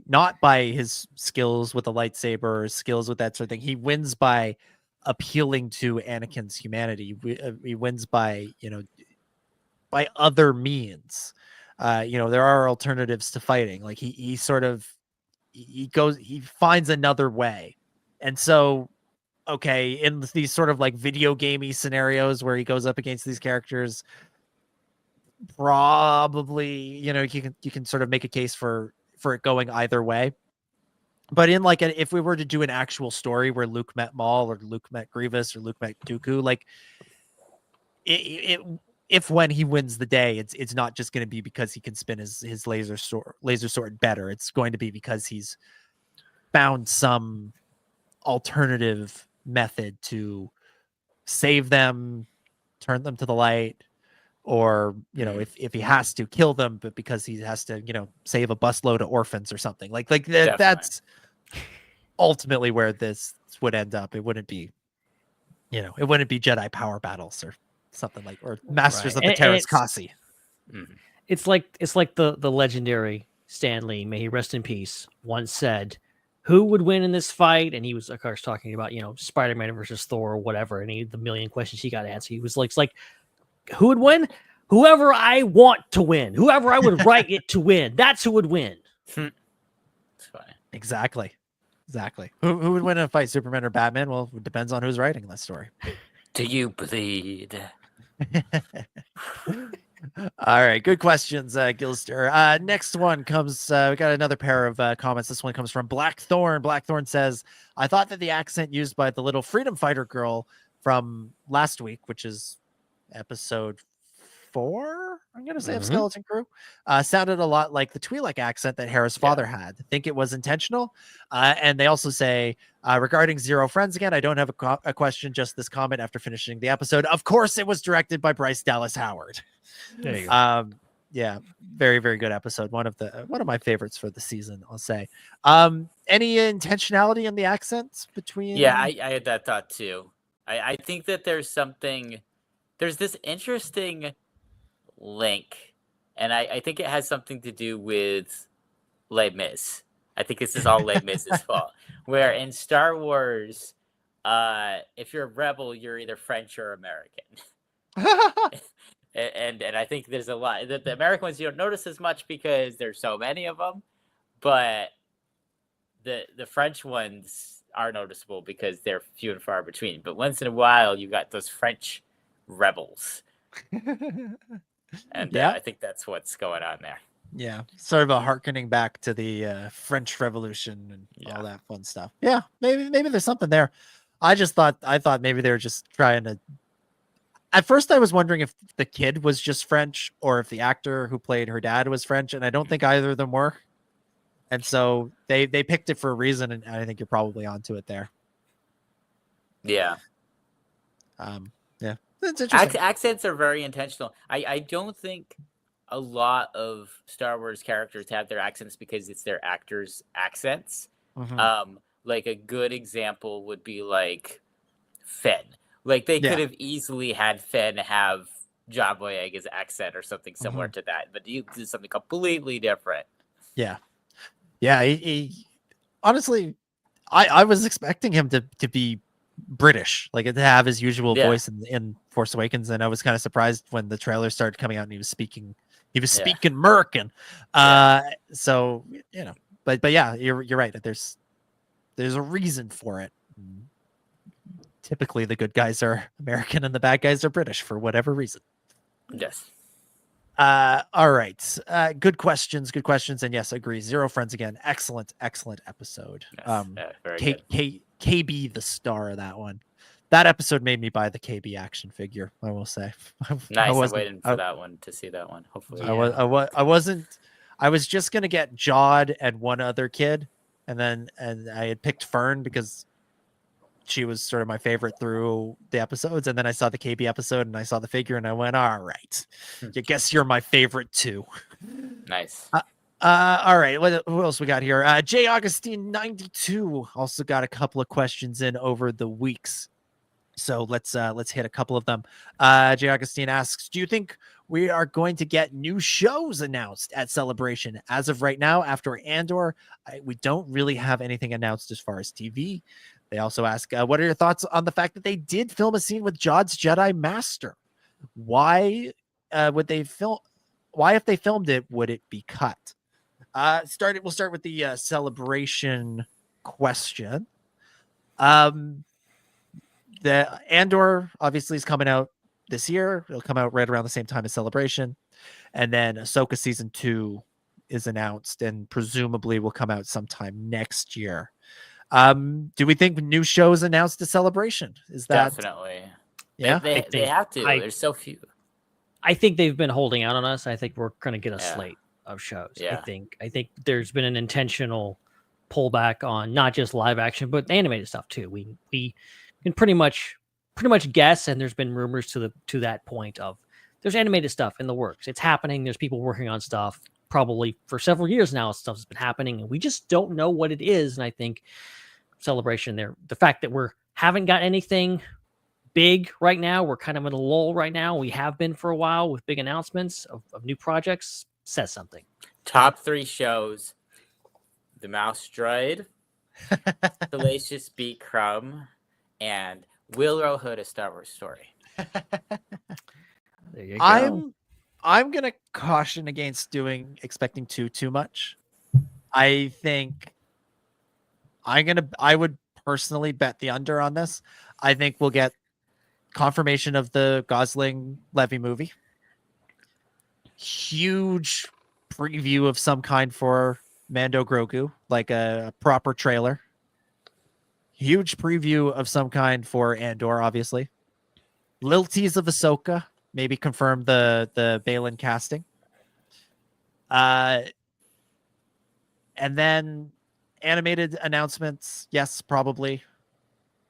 not by his skills with the lightsaber or skills with that sort of thing. He wins by appealing to Anakin's humanity. He wins by, you know, by other means. there are alternatives to fighting. Like he finds another way. And so, okay, in these sort of like video gamey scenarios where he goes up against these characters, probably, you can sort of make a case for it going either way. But in like if we were to do an actual story where Luke met Maul or Luke met Grievous or Luke met Dooku, like if when he wins the day, it's not just going to be because he can spin his laser sword better. It's going to be because he's found some alternative method to save them, turn them to the light, or if he has to kill them, but because he has to save a busload of orphans or something like that. That's ultimately where this would end up. It wouldn't be Jedi power battles or something like, or Masters of the Terrace Kasi. It's like the legendary Stan Lee, may he rest in peace, once said, who would win in this fight? And he was, of course, talking about Spider-Man versus Thor or whatever, and the million questions he got to answer. He was like, who would win? Whoever I want to win. Whoever I would write it to win. That's who would win. It's funny. Exactly. Who would win in a fight, Superman or Batman? Well, it depends on who's writing that story. Do you bleed? All right, good questions, Gilster. Next one comes, we got another pair of comments. This one comes from Blackthorn. Blackthorn says, I thought that the accent used by the little freedom fighter girl from last week, which is episode 4, I'm going to say, of Skeleton Crew, sounded a lot like the Twi'lek accent that Hera's father had. I think it was intentional. And they also say, regarding Zero Friends again, I don't have a question, just this comment after finishing the episode. Of course, it was directed by Bryce Dallas Howard. There you go. Yeah, very, very good episode. One of my favorites for the season, I'll say. Any intentionality in the accents between? Yeah, I had that thought too. I think that there's this interesting link, and I think it has something to do with Les Mis. I think this is all Les Mis' fault. Where in Star Wars, if you're a rebel, you're either French or American. and I think there's a lot. The American ones you don't notice as much because there's so many of them, but the French ones are noticeable because they're few and far between. But once in a while, you got those French rebels. And I think that's what's going on there. Yeah, sort of a hearkening back to the French Revolution and all that fun stuff. Yeah, maybe there's something there. I thought maybe they were just trying to. At first, I was wondering if the kid was just French or if the actor who played her dad was French, and I don't think either of them were. And so they picked it for a reason, and I think you're probably onto it there. Yeah. Yeah. It's interesting. Accents are very intentional. I don't think a lot of Star Wars characters have their accents because it's their actors' accents. Like a good example would be like Finn. Like they could have easily had Finn have John Boyega's accent or something similar to that, but you did something completely different. Yeah. Yeah. He honestly, I was expecting him to be British, like to have his usual voice in Force Awakens, and I was kind of surprised when the trailer started coming out and he was speaking Merkin. So but yeah, you're right. There's a reason for it. Typically, the good guys are American and the bad guys are British for whatever reason. Yes. All right. Good questions. And yes, agree. Zero Friends again. Excellent episode. Yes. Very good. KB, the star of that one. That episode made me buy the KB action figure, I will say. Nice. I'm waiting for that one to see that one. Hopefully. I was just gonna get Jod and one other kid, and I had picked Fern because she was sort of my favorite through the episodes, and then I saw the KB episode and I saw the figure and I went, all right, I guess you're my favorite too. Nice. All right, who else we got here? J Augustine 92 also got a couple of questions in over the weeks, so let's hit a couple of them. J Augustine asks, do you think we are going to get new shows announced at Celebration? As of right now, after Andor, we don't really have anything announced as far as TV. They also ask, what are your thoughts on the fact that they did film a scene with Jod's Jedi Master? Why would they film if they filmed it would it be cut? We'll start with the celebration question. The Andor obviously is coming out this year. It'll come out right around the same time as Celebration. And then Ahsoka season 2 is announced and presumably will come out sometime next year. Do we think new shows announced to Celebration? Is that definitely? Yeah, they have to. There's so few. I think they've been holding out on us. I think we're going to get a slate of shows. Yeah. I think there's been an intentional pullback on not just live action but animated stuff too. We can pretty much guess, and there's been rumors to that point of there's animated stuff in the works. It's happening. There's people working on stuff probably for several years now. Stuff's been happening, and we just don't know what it is. And I think Celebration there, the fact that we haven't got anything big right now, we're kind of in a lull right now. We have been for a while with big announcements of new projects, says something. Top 3 shows: The Mouse Droid, Salacious Beat Crumb, and Will Hood: A Star Wars Story. There you go. I'm gonna caution against expecting too much. I think I would personally bet the under on this. I think we'll get confirmation of the Gosling Levy movie. Huge preview of some kind for Mando Grogu, like a proper trailer. Huge preview of some kind for Andor, obviously. Little tease of Ahsoka, maybe confirm the Balin casting. And then animated announcements, yes, probably.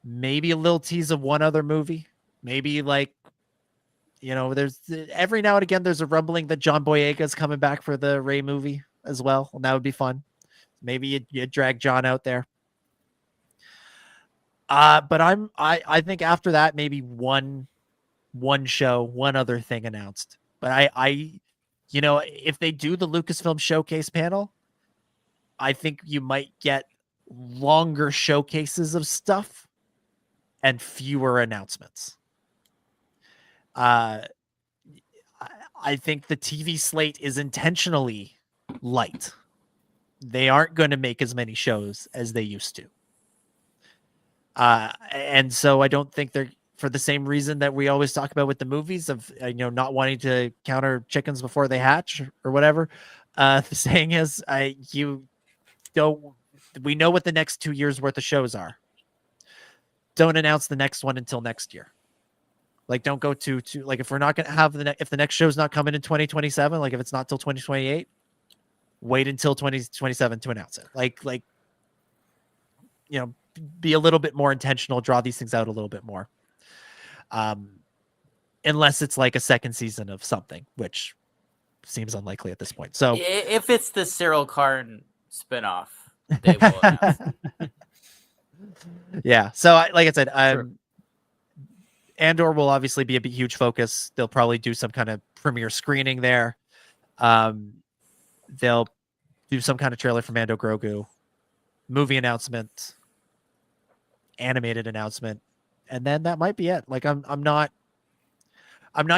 Maybe a little tease of one other movie. Maybe there's every now and again there's a rumbling that John Boyega's coming back for the Rey movie as well, and that would be fun. Maybe you drag John out there. But I think after that maybe one show, one other thing announced. But if they do the Lucasfilm showcase panel, I think you might get longer showcases of stuff and fewer announcements. I think the TV slate is intentionally light. They aren't going to make as many shows as they used to. And so I don't think they're, for the same reason that we always talk about with the movies of, not wanting to counter chickens before they hatch or whatever. The saying is, we know what the next 2 years worth of shows are. Don't announce the next one until next year. Like, don't go to like, if we're not going to have if the next show's not coming in 2027, like if it's not till 2028, wait until 2027 to announce it. Be a little bit more intentional, draw these things out a little bit more. Unless it's like a second season of something, which seems unlikely at this point. So if it's the Cyril Karn spinoff, they will announce. Yeah. So like I said, Andor will obviously be a huge focus. They'll probably do some kind of premiere screening there. They'll do some kind of trailer for Mando Grogu, movie announcement, animated announcement, and then that might be it. Like I'm not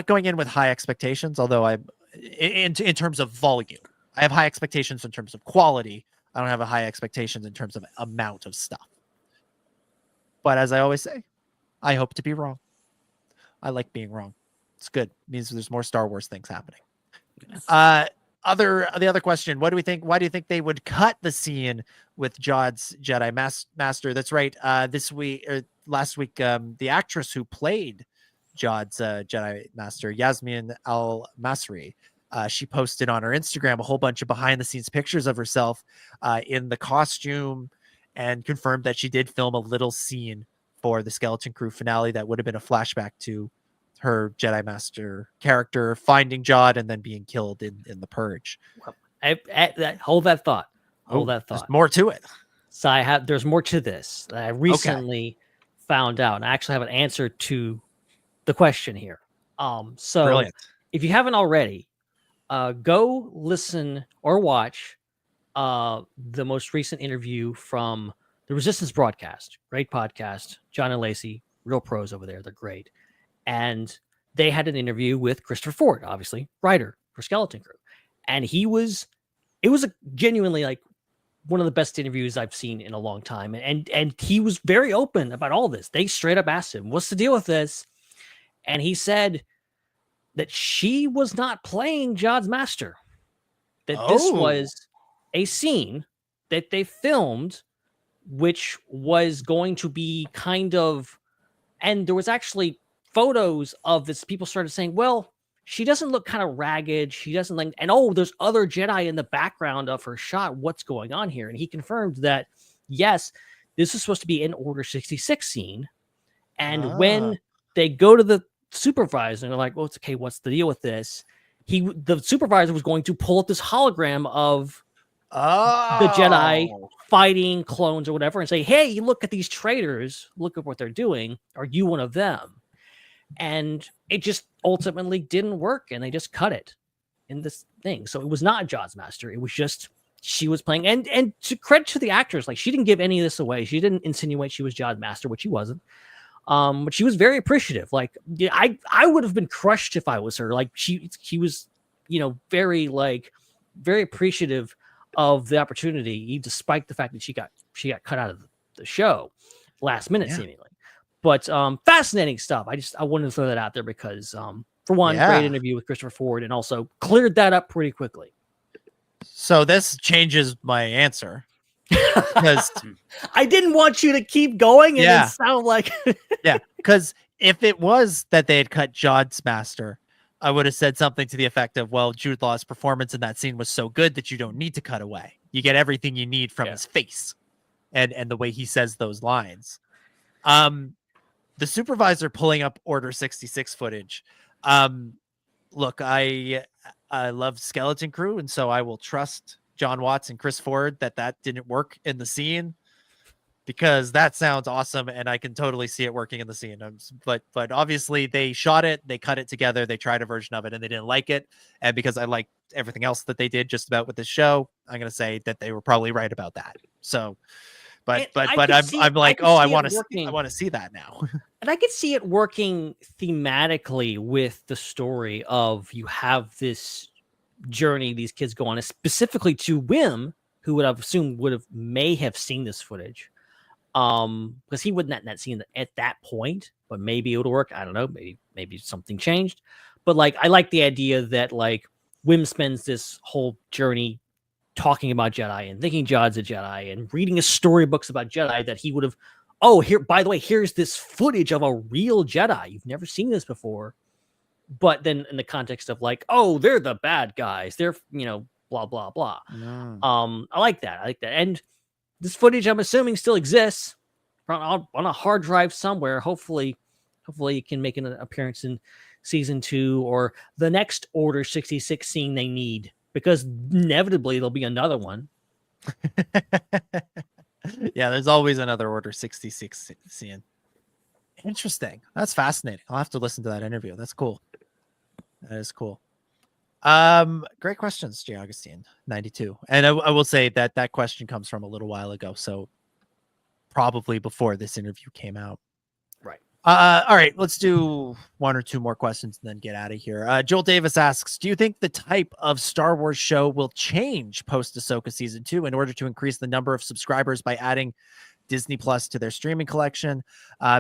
going in with high expectations, although I'm in terms of volume. I have high expectations in terms of quality. I don't have a high expectations in terms of amount of stuff. But as I always say, I hope to be wrong. I like being wrong. It's good. It means there's more Star Wars things happening. Yes. The other question, what do we think? Why do you think they would cut the scene with Jod's Jedi Master? That's right. Last week, the actress who played Jod's Jedi Master, Yasmin Al-Masri, she posted on her Instagram a whole bunch of behind the scenes pictures of herself in the costume, and confirmed that she did film a little scene for the Skeleton Crew finale that would have been a flashback to her Jedi Master character finding Jod and then being killed in the Purge. Hold that thought. There's more to it. So there's more to this. I recently found out, and I actually have an answer to the question here. So brilliant. If you haven't already, go listen or watch the most recent interview from the Resistance Broadcast. Great podcast. John and Lacey, real pros over there. They're great. And they had an interview with Christopher Ford, obviously, writer for Skeleton Crew. And it was a genuinely like one of the best interviews I've seen in a long time. And he was very open about all this. They straight up asked him, what's the deal with this? And he said that she was not playing Jod's master, that this was a scene that they filmed, which was going to be kind of, and there was actually photos of this. People started saying, well, she doesn't look kind of ragged. She doesn't like, and there's other Jedi in the background of her shot. What's going on here? And he confirmed that, yes, this is supposed to be an Order 66 scene. And when they go to the supervisor and they're like, well, it's okay, what's the deal with this? The supervisor was going to pull up this hologram of the Jedi fighting clones or whatever and say, hey, look at these traitors. Look at what they're doing. Are you one of them? And it just ultimately didn't work, and they just cut it in this thing. So it was not Jod's master. It was just she was playing. And to credit to the actors, like she didn't give any of this away. She didn't insinuate she was Jod's master, which she wasn't. But she was very appreciative. Like I would have been crushed if I was her. Like she was, very appreciative of the opportunity, despite the fact that she got cut out of the show last minute, seemingly. But fascinating stuff. I wanted to throw that out there because, for one, great interview with Christopher Ford, and also cleared that up pretty quickly. So this changes my answer because I didn't want you to keep going and it sound like because if it was that they had cut Jod's master, I would have said something to the effect of, well, Jude Law's performance in that scene was so good that you don't need to cut away. You get everything you need from his face and the way he says those lines. The supervisor pulling up Order 66 footage. Look, I love Skeleton Crew, and so I will trust John Watts and Chris Ford that didn't work in the scene, because that sounds awesome, and I can totally see it working in the scene. But obviously they shot it, they cut it together, they tried a version of it, and they didn't like it. And because I liked everything else that they did just about with this show, I'm going to say that they were probably right about that. So, but I'm like, I want to see that now. And I could see it working thematically with the story of you have this journey these kids go on, specifically to Wim, who would have assumed may have seen this footage. Because he wouldn't not seen it at that point, but maybe it would work. I don't know. Maybe something changed. But like, I like the idea that like Wim spends this whole journey talking about Jedi and thinking Jod's a Jedi and reading his storybooks about Jedi that he would have. Oh, here, by the way, here's this footage of a real Jedi. You've never seen this before. But then in the context of like, oh, they're the bad guys. They're, blah, blah, blah. I like that. And this footage, I'm assuming, still exists on a hard drive somewhere. Hopefully it can make an appearance in season 2 or the next Order 66 scene they need, because inevitably there'll be another one. Yeah, there's always another Order 66 scene. Interesting. That's fascinating. I'll have to listen to that interview. That's cool. That is cool. Great questions, J. Augustine 92. And I will say that question comes from a little while ago, so probably before this interview came out. Right. All right, let's do one or two more questions and then get out of here. Joel Davis asks, do you think the type of Star Wars show will change post Ahsoka season 2 in order to increase the number of subscribers by adding Disney Plus to their streaming collection?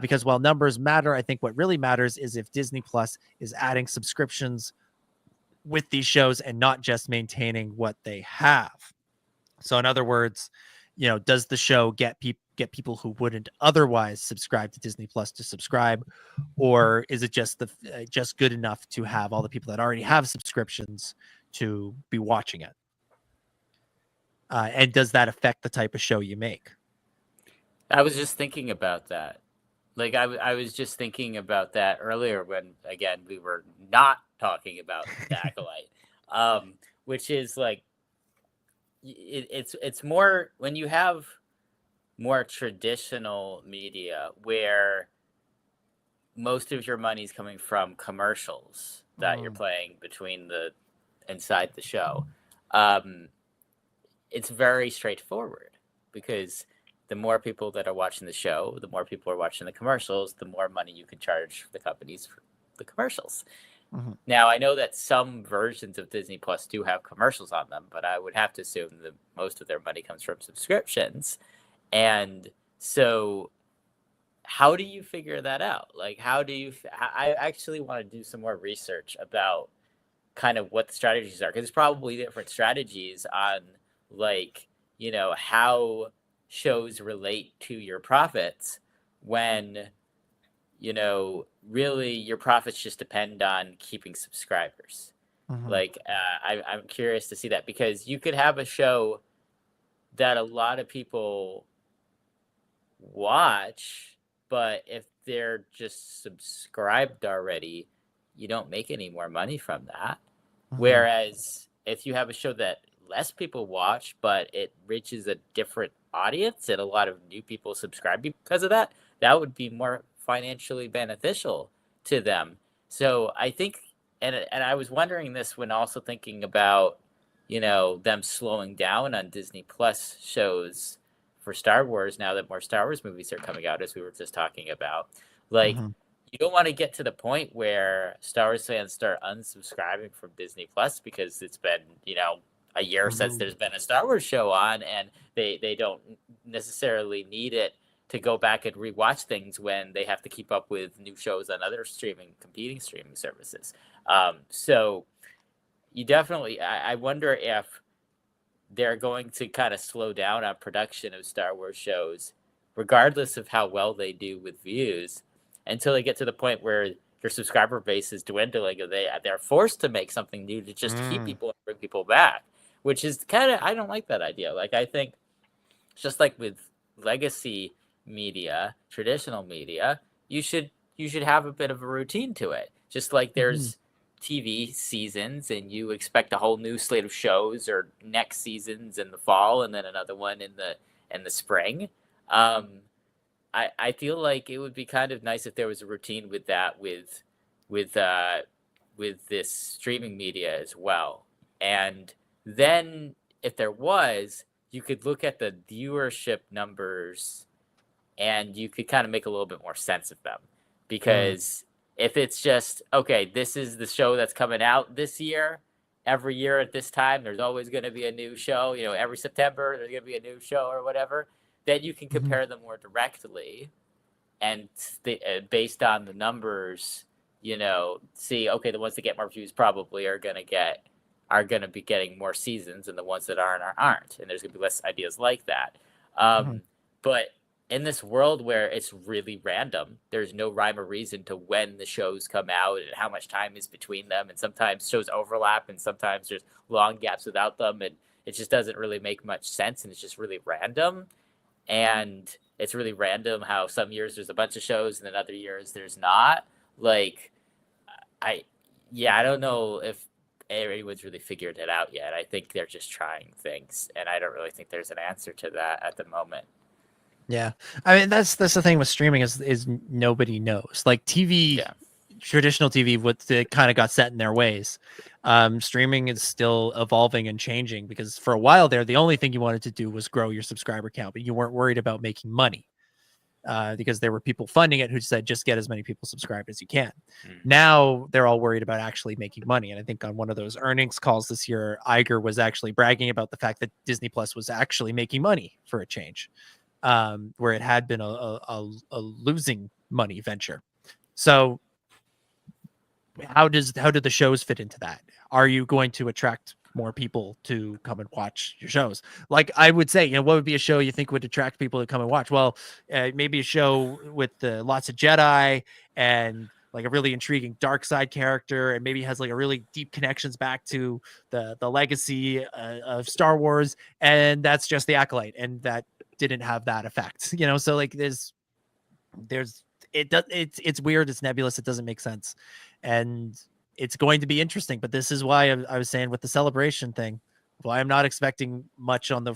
Because while numbers matter, I think what really matters is if Disney Plus is adding subscriptions with these shows and not just maintaining what they have. So in other words, does the show get people who wouldn't otherwise subscribe to Disney Plus to subscribe, or is it just just good enough to have all the people that already have subscriptions to be watching it? And does that affect the type of show you make? I was just thinking about that. Like I was just thinking about that earlier when, again, we were not talking about the Acolyte, which is like, it's more when you have more traditional media where most of your money is coming from commercials that you're playing inside the show. It's very straightforward, because the more people that are watching the show, the more people are watching the commercials, the more money you can charge the companies for the commercials. Now, I know that some versions of Disney Plus do have commercials on them, but I would have to assume that most of their money comes from subscriptions. And so how do you figure that out? Like, how do you, I actually want to do some more research about kind of what the strategies are, because there's probably different strategies on, like, you know, how shows relate to your profits when, you know, really your profits just depend on keeping subscribers. Like, I'm curious to see that, because you could have a show that a lot of people watch, but if they're just subscribed already, you don't make any more money from that. Whereas if you have a show that less people watch, but it reaches a different audience and a lot of new people subscribe because of that, that would be more financially beneficial to them. So I think, and I was wondering this when also thinking about, you know, them slowing down on Disney Plus shows for Star Wars now that more Star Wars movies are coming out, as we were just talking about. Like, you don't want to get to the point where Star Wars fans start unsubscribing from Disney Plus because it's been, you know, a year since there's been a Star Wars show on, and they don't necessarily need it to go back and rewatch things when they have to keep up with new shows on other competing streaming services. So you definitely, I wonder if they're going to kind of slow down on production of Star Wars shows, regardless of how well they do with views, until they get to the point where your subscriber base is dwindling, or they're forced to make something new to just keep people and bring people back, which is kind of, I don't like that idea. Like, I think just like with legacy media, traditional media, you should have a bit of a routine to it. Just like there's TV seasons and you expect a whole new slate of shows, or next seasons in the fall and then another one in the spring. I feel like it would be kind of nice if there was a routine with that, with this streaming media as well. And then if there was, you could look at the viewership numbers and you could kind of make a little bit more sense of them. Because if it's just, okay, this is the show that's coming out this year, every year at this time, there's always going to be a new show, you know, every September, there's going to be a new show or whatever, then you can compare them more directly and based on the numbers, you know, see, okay, the ones that get more views probably are going to be getting more seasons, and the ones that aren't. And there's going to be less ideas like that. But in this world where it's really random, there's no rhyme or reason to when the shows come out and how much time is between them. And sometimes shows overlap and sometimes there's long gaps without them. And it just doesn't really make much sense. And it's just really random. And it's really random how some years there's a bunch of shows and then other years there's not. Like, I don't know if anyone's really figured it out yet. I think they're just trying things. And I don't really think there's an answer to that at the moment. Yeah, I mean that's the thing with streaming is nobody knows. Like TV, traditional TV, it kind of got set in their ways. Streaming is still evolving and changing, because for a while there, the only thing you wanted to do was grow your subscriber count, but you weren't worried about making money because there were people funding it who said just get as many people subscribed as you can. Now they're all worried about actually making money, and I think on one of those earnings calls this year, Iger was actually bragging about the fact that Disney Plus was actually making money for a change. Where it had been a losing money venture. So how did the shows fit into that? Are you going to attract more people to come and watch your shows? Like, I would say, you know, what would be a show you think would attract people to come and watch? Well, maybe a show with lots of Jedi and like a really intriguing dark side character, and maybe has like a really deep connections back to the legacy of Star Wars, and that's just the Acolyte, and that didn't have that effect, you know. So like it's weird, it's nebulous, it doesn't make sense, and it's going to be interesting. But this is why I was saying with the celebration thing, well, I'm not expecting much on the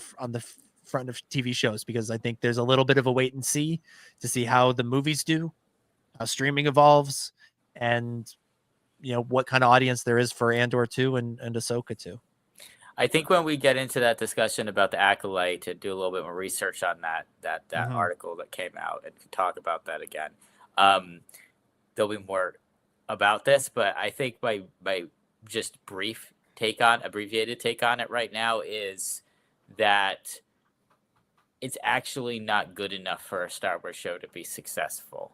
front of TV shows, because I think there's a little bit of a wait and see to see how the movies do, how streaming evolves, and you know what kind of audience there is for Andor 2 and Ahsoka 2. I think when we get into that discussion about the Acolyte and do a little bit more research on that article that came out and talk about that again, there'll be more about this, but I think my just abbreviated take on it right now is that it's actually not good enough for a Star Wars show to be successful.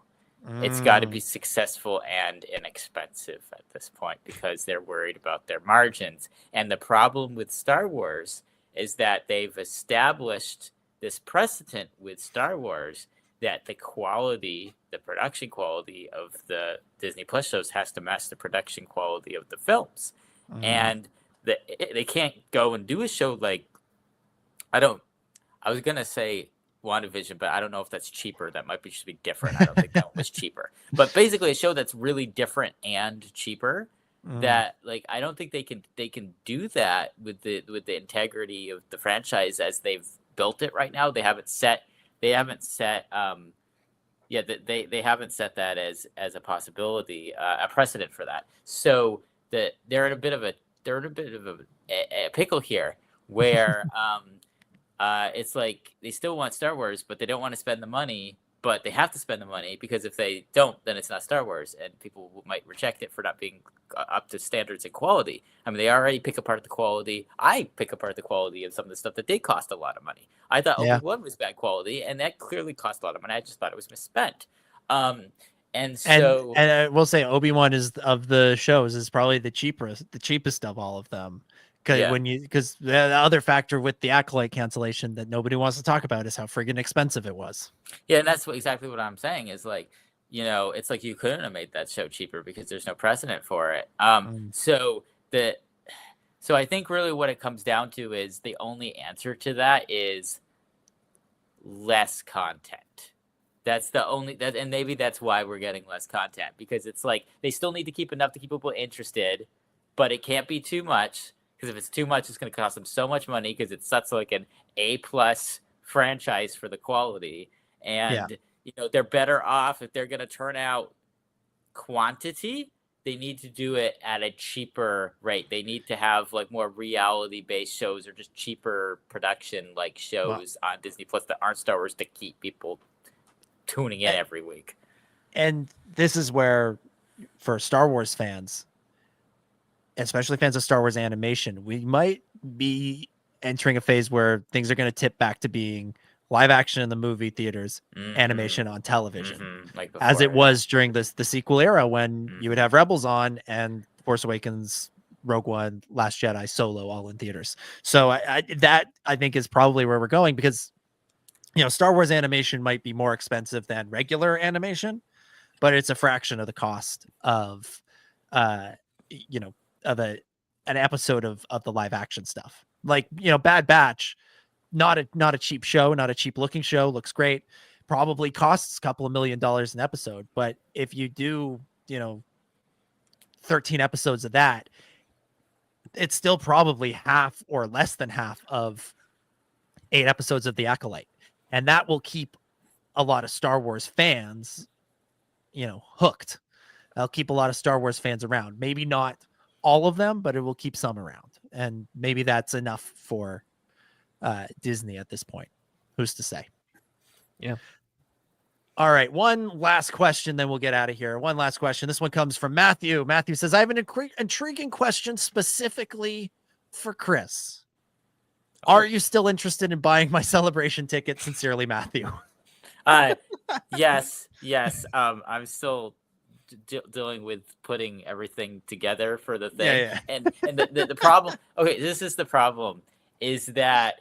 It's got to be successful and inexpensive at this point because they're worried about their margins. And the problem with Star Wars is that they've established this precedent with Star Wars that the production quality of the Disney Plus shows has to match the production quality of the films. And they can't go and do a show like, I was going to say WandaVision, but I don't know if that's cheaper. That might just be different. I don't think that one was cheaper. But basically a show that's really different and cheaper that like I don't think they can do that with the integrity of the franchise as they've built it right now. They haven't set they haven't set that as a possibility, a precedent for that. So that they're in a bit of a pickle here where it's like they still want Star Wars, but they don't want to spend the money, but they have to spend the money because if they don't, then it's not Star Wars, and people might reject it for not being up to standards and quality. I mean, they already pick apart the quality. I pick apart the quality of some of the stuff that did cost a lot of money. I thought Obi-Wan was bad quality, and that clearly cost a lot of money. I just thought it was misspent. And I will say Obi-Wan is of the shows is probably the cheapest of all of them. Because the other factor with the Acolyte cancellation that nobody wants to talk about is how friggin' expensive it was. Yeah, and that's exactly what I'm saying is like, you know, it's like you couldn't have made that show cheaper because there's no precedent for it. So I think really what it comes down to is the only answer to that is less content. That's the only and maybe that's why we're getting less content, because it's like they still need to keep enough to keep people interested, but it can't be too much. Because if it's too much, it's going to cost them so much money because it's such like an A+ franchise for the quality. And, you know, they're better off if they're going to turn out quantity. They need to do it at a cheaper rate. They need to have like more reality-based shows or just cheaper production like shows on Disney Plus that aren't Star Wars to keep people tuning in every week. And this is where, for Star Wars fans, especially fans of Star Wars animation, we might be entering a phase where things are going to tip back to being live action in the movie theaters, animation on television, like before, as it was during the sequel era when you would have Rebels on and Force Awakens, Rogue One, Last Jedi, Solo all in theaters. So I think is probably where we're going, because, you know, Star Wars animation might be more expensive than regular animation, but it's a fraction of the cost of, of an episode of the live action stuff. Like, you know, Bad Batch, not a cheap show, not a cheap looking show, looks great, probably costs a couple of $1 million an episode. But if you do, 13 episodes of that, it's still probably half or less than half of 8 episodes of The Acolyte. And that will keep a lot of Star Wars fans, hooked. That'll keep a lot of Star Wars fans around. Maybe not all of them, but it will keep some around. And maybe that's enough for Disney at this point. Who's to say? Yeah. All right. One last question, then we'll get out of here. One last question. This one comes from Matthew. Matthew says, I have an intriguing question specifically for Chris. Are you still interested in buying my Celebration ticket? Sincerely, Matthew. Yes. I'm still dealing with putting everything together for the thing. Yeah. And the problem, okay, this is the problem, is that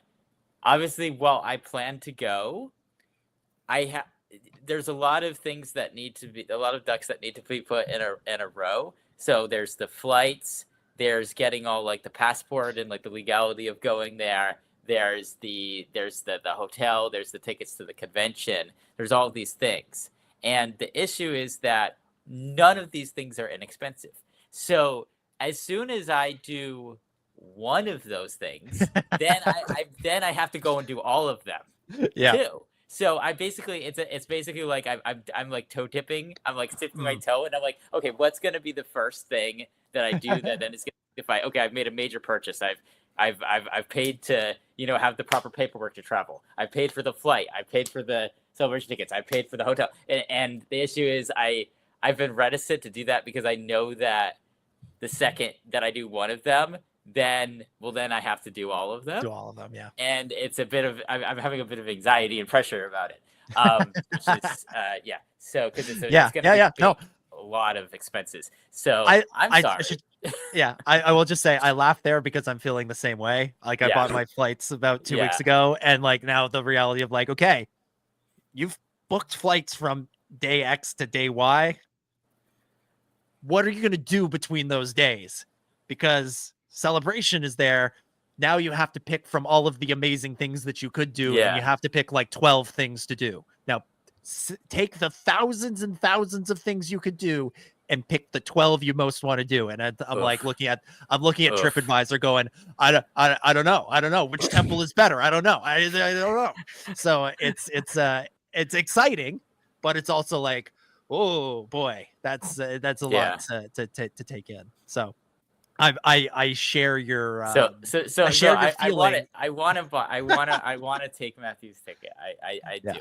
obviously while I plan to go, there's a lot of things that need to be, a lot of ducks that need to be put in a row. So there's the flights, there's getting all like the passport and like the legality of going there. There's the hotel, there's the tickets to the convention. There's all these things. And the issue is that none of these things are inexpensive. So as soon as I do one of those things, then I have to go and do all of them too. So I basically, it's basically like I'm like toe tipping. I'm like tipping my toe, and I'm like, okay, what's gonna be the first thing that I do that then is gonna I've made a major purchase. I've paid to have the proper paperwork to travel. I paid for the flight. I paid for the celebration tickets. I paid for the hotel. And the issue is I've been reticent to do that because I know that the second that I do one of them, then I have to do all of them. Do all of them, yeah. And it's a bit of I'm having a bit of anxiety and pressure about it. Which is, yeah. So because it's going to be a lot of expenses. So I'm sorry. I will just say I laughed there because I'm feeling the same way. Like I bought my flights about 2 weeks ago, and like now the reality of like, okay, you've booked flights from day X to day Y. What are you going to do between those days? Because Celebration is there. Now you have to pick from all of the amazing things that you could do, and you have to pick like 12 things to do. Now, take the thousands and thousands of things you could do and pick the 12 you most want to do. And I'm like looking at TripAdvisor going, I don't know which temple is better. I don't know. I don't know. So it's exciting, but it's also like, oh boy, that's a lot to take in. So I share your I want to take Matthew's ticket. I do.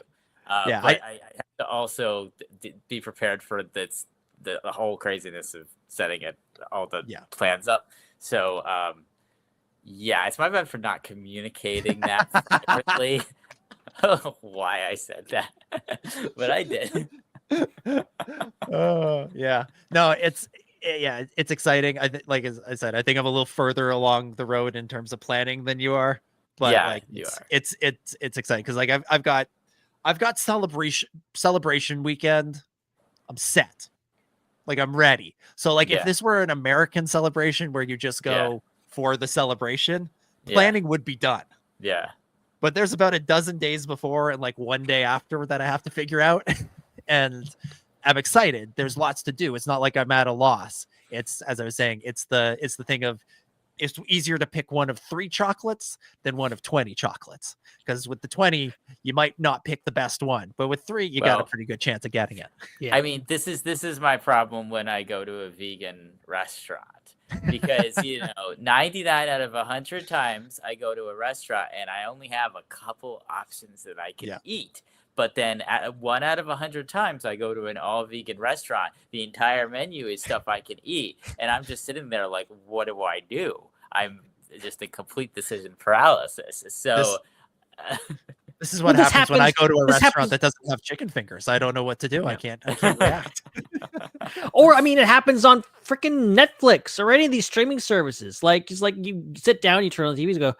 But I have to also be prepared for this, the whole craziness of setting all the plans up. So it's my bad for not communicating that separately. I don't know why I said that, but I did. No, it's exciting. Like as I said, I think I'm a little further along the road in terms of planning than you are. But it's exciting because like I've got celebration weekend. I'm set. Like I'm ready. So like if this were an American celebration where you just go for the celebration, planning would be done. Yeah. But there's about a dozen days before and like one day after that I have to figure out. And I'm excited. There's lots to do. It's not like I'm at a loss. It's, as I was saying, it's the thing of it's easier to pick one of 3 chocolates than one of 20 chocolates. Because with the 20, you might not pick the best one. But with 3, you got a pretty good chance of getting it. Yeah. I mean, this is my problem when I go to a vegan restaurant. Because 99 out of 100 times I go to a restaurant and I only have a couple options that I can eat. But then 1 out of 100 times I go to an all vegan restaurant, the entire menu is stuff I can eat. And I'm just sitting there like, what do I do? I'm just in complete decision paralysis. So this is what happens when I go to a restaurant that doesn't have chicken fingers. I don't know what to do. I can't react. Or, I mean, it happens on freaking Netflix or any of these streaming services. Like, it's like you sit down, you turn on the TV and go,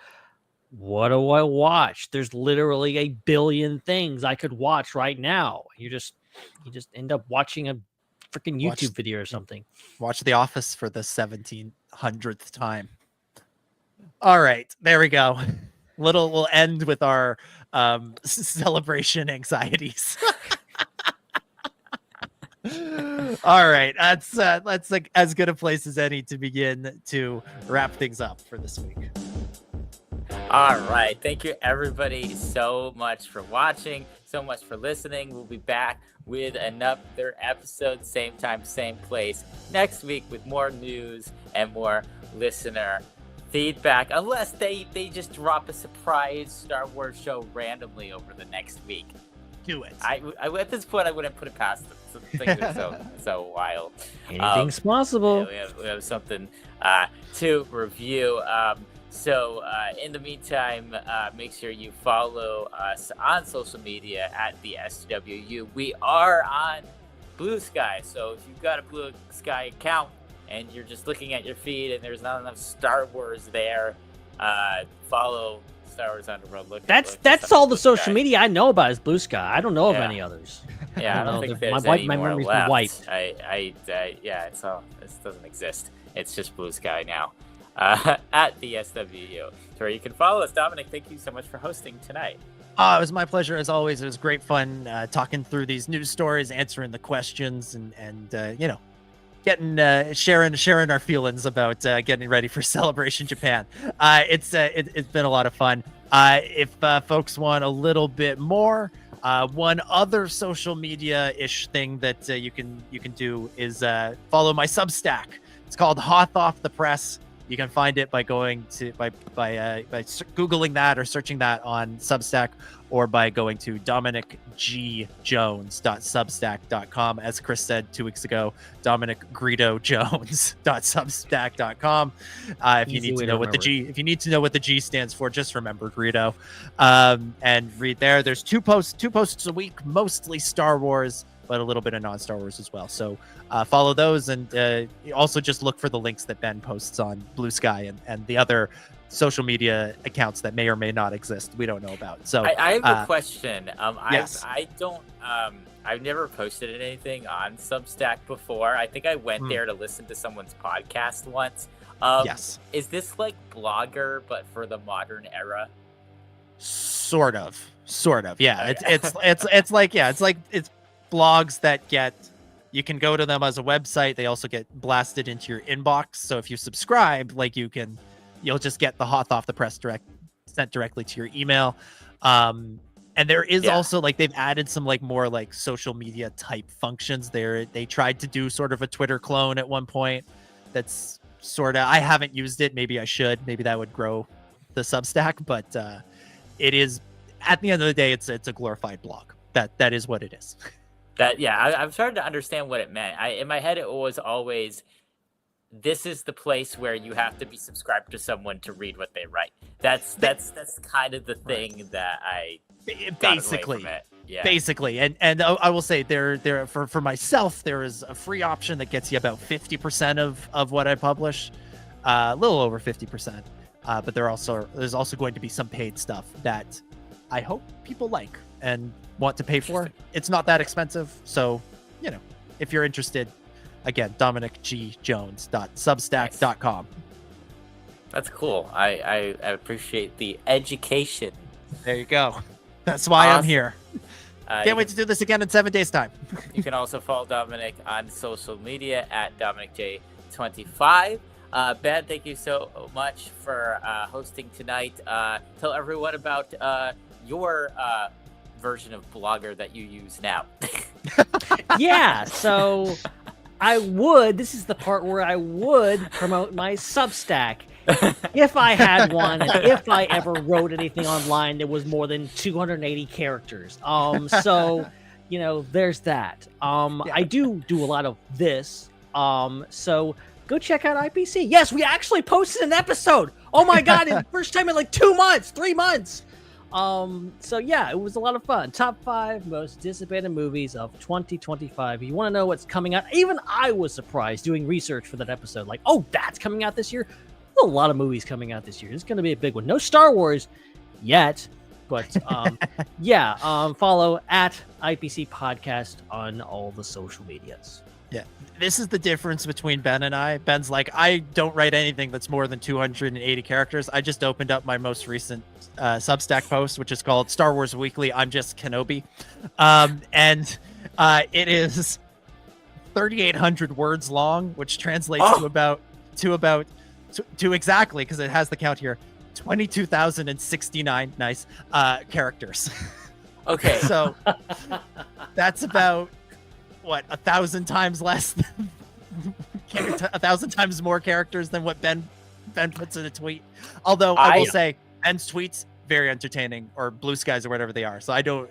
what do I watch? There's literally a billion things I could watch right now. You just end up watching a freaking YouTube video or something. Watch The Office for the 1700th time. All right, there we go. We'll end with our celebration anxieties. All right, that's like as good a place as any to begin to wrap things up for this week. All right. Thank you, everybody, so much for watching, so much for listening. We'll be back with another episode, same time, same place, next week with more news and more listener feedback, unless they just drop a surprise Star Wars show randomly over the next week. Do it. I at this point, I wouldn't put it past them. Things are so wild. Anything's possible. We have something to review. So in the meantime, make sure you follow us on social media at the SWU. We are on Blue Sky. So if you've got a Blue Sky account and you're just looking at your feed and there's not enough Star Wars there, follow Star Wars Underworld. That's all the social media I know about is Blue Sky. I don't know of any others. Yeah, I don't think there's my any more memory's left. wiped. This doesn't exist. It's just Blue Sky now. At the SWU, where you can follow us. Dominic, thank you so much for hosting tonight. It was my pleasure as always. It was great fun talking through these news stories, answering the questions, and getting sharing our feelings about getting ready for Celebration Japan. It's been a lot of fun. If folks want a little bit more, one other social media-ish thing that you can do is follow my Substack. It's called Hoth Off the Press. You can find it by going to by googling that or searching that on Substack, or by going to dominicgjones.substack.com. As Chris said 2 weeks ago, dominicgreedojones.substack.com. If you need to know what the G stands for, just remember Greedo, and read there. There's two posts a week, mostly Star Wars, but a little bit of non-Star Wars as well. So follow those, and also just look for the links that Ben posts on Blue Sky and the other social media accounts that may or may not exist. We don't know about. So I have a question. Yes. I've never posted anything on Substack before. I think I went there to listen to someone's podcast once. Yes. Is this like Blogger, but for the modern era? Sort of. Yeah. It's blogs that you can go to them as a website. They also get blasted into your inbox. So if you subscribe, like you'll just get the hot off the press sent directly to your email. And there is also like they've added some like more like social media type functions there. They tried to do sort of a Twitter clone at one point. That's sort of, I haven't used it. Maybe I should. Maybe that would grow the Substack, but it is, at the end of the day, it's a glorified blog. That is what it is. I'm starting to understand what it meant. In my head, it was always, this is the place where you have to be subscribed to someone to read what they write. That's kind of the thing that I basically got away from it. Yeah. Basically, and I will say there for myself, there is a free option that gets you about 50% of what I publish, a little over 50%. But there's also going to be some paid stuff that I hope people like and want to pay for. It's not that expensive, so if you're interested, again, dominicgjones.substack.com. That's cool. I appreciate the education. There you go. That's why I'm here. Can't wait to do this again in 7 days' time. You can also follow Dominic on social media at DominicJ25. Ben, thank you so much for hosting tonight. Tell everyone about your version of Blogger that you use now. Yeah, so this is the part where I would promote my Substack. If I had one, and if I ever wrote anything online that was more than 280 characters. So, there's that. I do a lot of this. So go check out IPC. Yes, we actually posted an episode. Oh my God, it's the first time in like 3 months. So yeah, it was a lot of fun. Top 5 most anticipated movies of 2025. If you want to know what's coming out, even I was surprised doing research for that episode. Like, oh, that's coming out this year. A lot of movies coming out this year. It's going to be a big one. No Star Wars yet, but follow at IPC Podcast on all the social medias. Yeah, this is the difference between Ben and I. Ben's like, I don't write anything that's more than 280 characters. I just opened up my most recent Substack post, which is called Star Wars Weekly. I'm just Kenobi, and it is 3,800 words long, which translates to about exactly, because it has the count here, 22,069 characters. Okay, so that's about 1,000 times less than 1,000 times more characters than what Ben puts in a tweet. Although I will say Ben's tweets very entertaining, or Blue Skies or whatever they are. So I don't,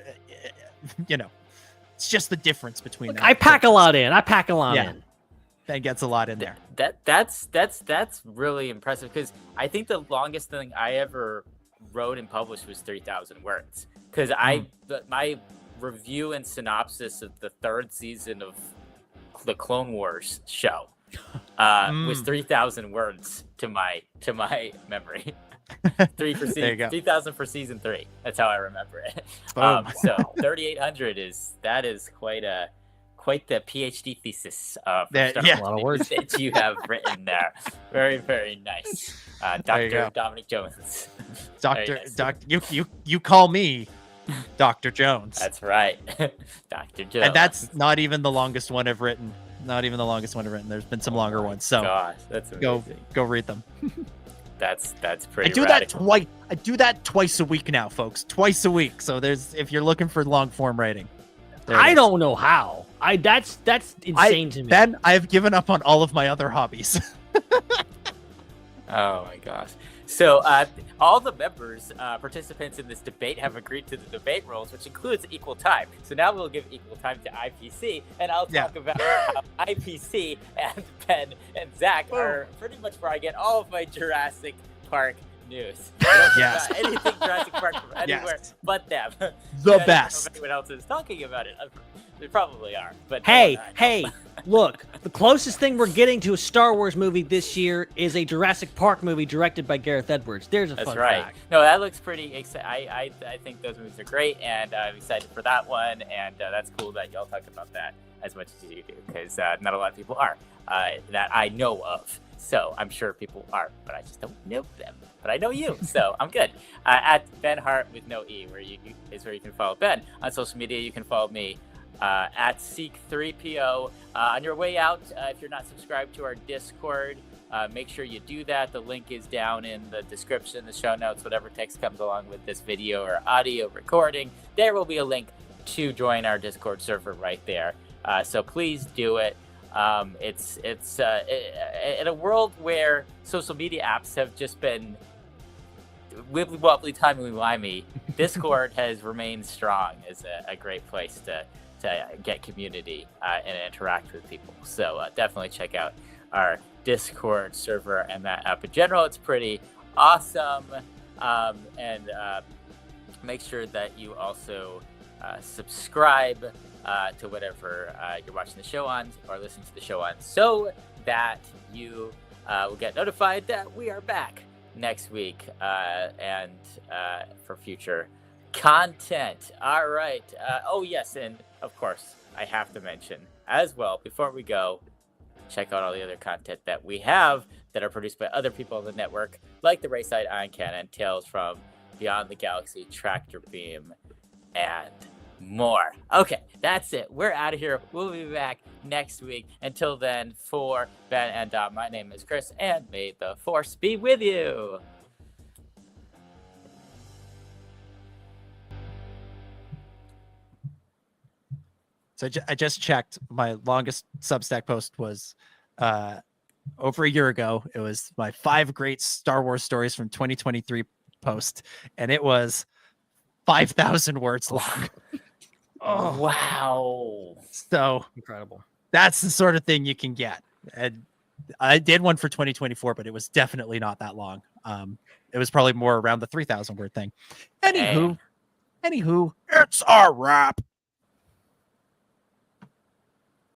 it's just the difference between them. I pack a lot in. Ben gets a lot in there. That's really impressive, because I think the longest thing I ever wrote and published was 3,000 words. Because my review and synopsis of the 3rd season of the Clone Wars show was 3,000 words to my memory. 3,000 for season 3. That's how I remember it. So 3,800 is quite the PhD thesis a lot of words that you have written there. Very, very nice. Dr. Dominic Jones. Doctor, you call me Dr. Jones. That's right. Dr. Jones. And that's not even the longest one I've written. There's been some longer ones. So gosh, that's amazing. Go read them. That's pretty I do that twice a week now, folks. Twice a week. So if you're looking for long form writing. I don't know how. That's insane to me. Ben, I have given up on all of my other hobbies. Oh my gosh. So all the members, participants in this debate have agreed to the debate rules, which includes equal time. So now we'll give equal time to IPC, and I'll talk about how IPC and Ben and Zach are pretty much where I get all of my Jurassic Park news. Yes. Anything Jurassic Park from anywhere but them. The I best. don't know if anyone else is talking about it. They probably are. But Hey, look, the closest thing we're getting to a Star Wars movie this year is a Jurassic Park movie directed by Gareth Edwards. There's a fun fact. No, that looks pretty exciting. I think those movies are great, and I'm excited for that one, and that's cool that y'all talk about that as much as you do, because not a lot of people are that I know of. So I'm sure people are, but I just don't know them. But I know you, so I'm good. At Ben Hart with no E, where you can follow Ben. On social media, you can follow me at Seek3PO. On your way out, if you're not subscribed to our Discord, make sure you do that. The link is down in the description, the show notes, whatever text comes along with this video or audio recording. There will be a link to join our Discord server right there. So please do it. It's in a world where social media apps have just been wibbly wobbly, timey wimey. Discord has remained strong as a great place to get community and interact with people. So definitely check out our Discord server and that app in general. It's pretty awesome. And make sure that you also subscribe to whatever you're watching the show on or listening to the show on, so that you will get notified that we are back next week and for future content. All right. Oh, yes. And of course, I have to mention as well, before we go, check out all the other content that we have that are produced by other people on the network, like the Raeside Ion Cannon, Tales from Beyond the Galaxy, Tractor Beam, and more. Okay, that's it. We're out of here. We'll be back next week. Until then, for Ben and Dom, my name is Chris, and may the Force be with you. So I just checked. My longest Substack post was over a year ago. It was my 5 great Star Wars stories from 2023 post, and it was 5,000 words long. Oh, wow. So incredible. That's the sort of thing you can get. And I did one for 2024, but it was definitely not that long. It was probably more around the 3,000 word thing. Anywho, it's a wrap.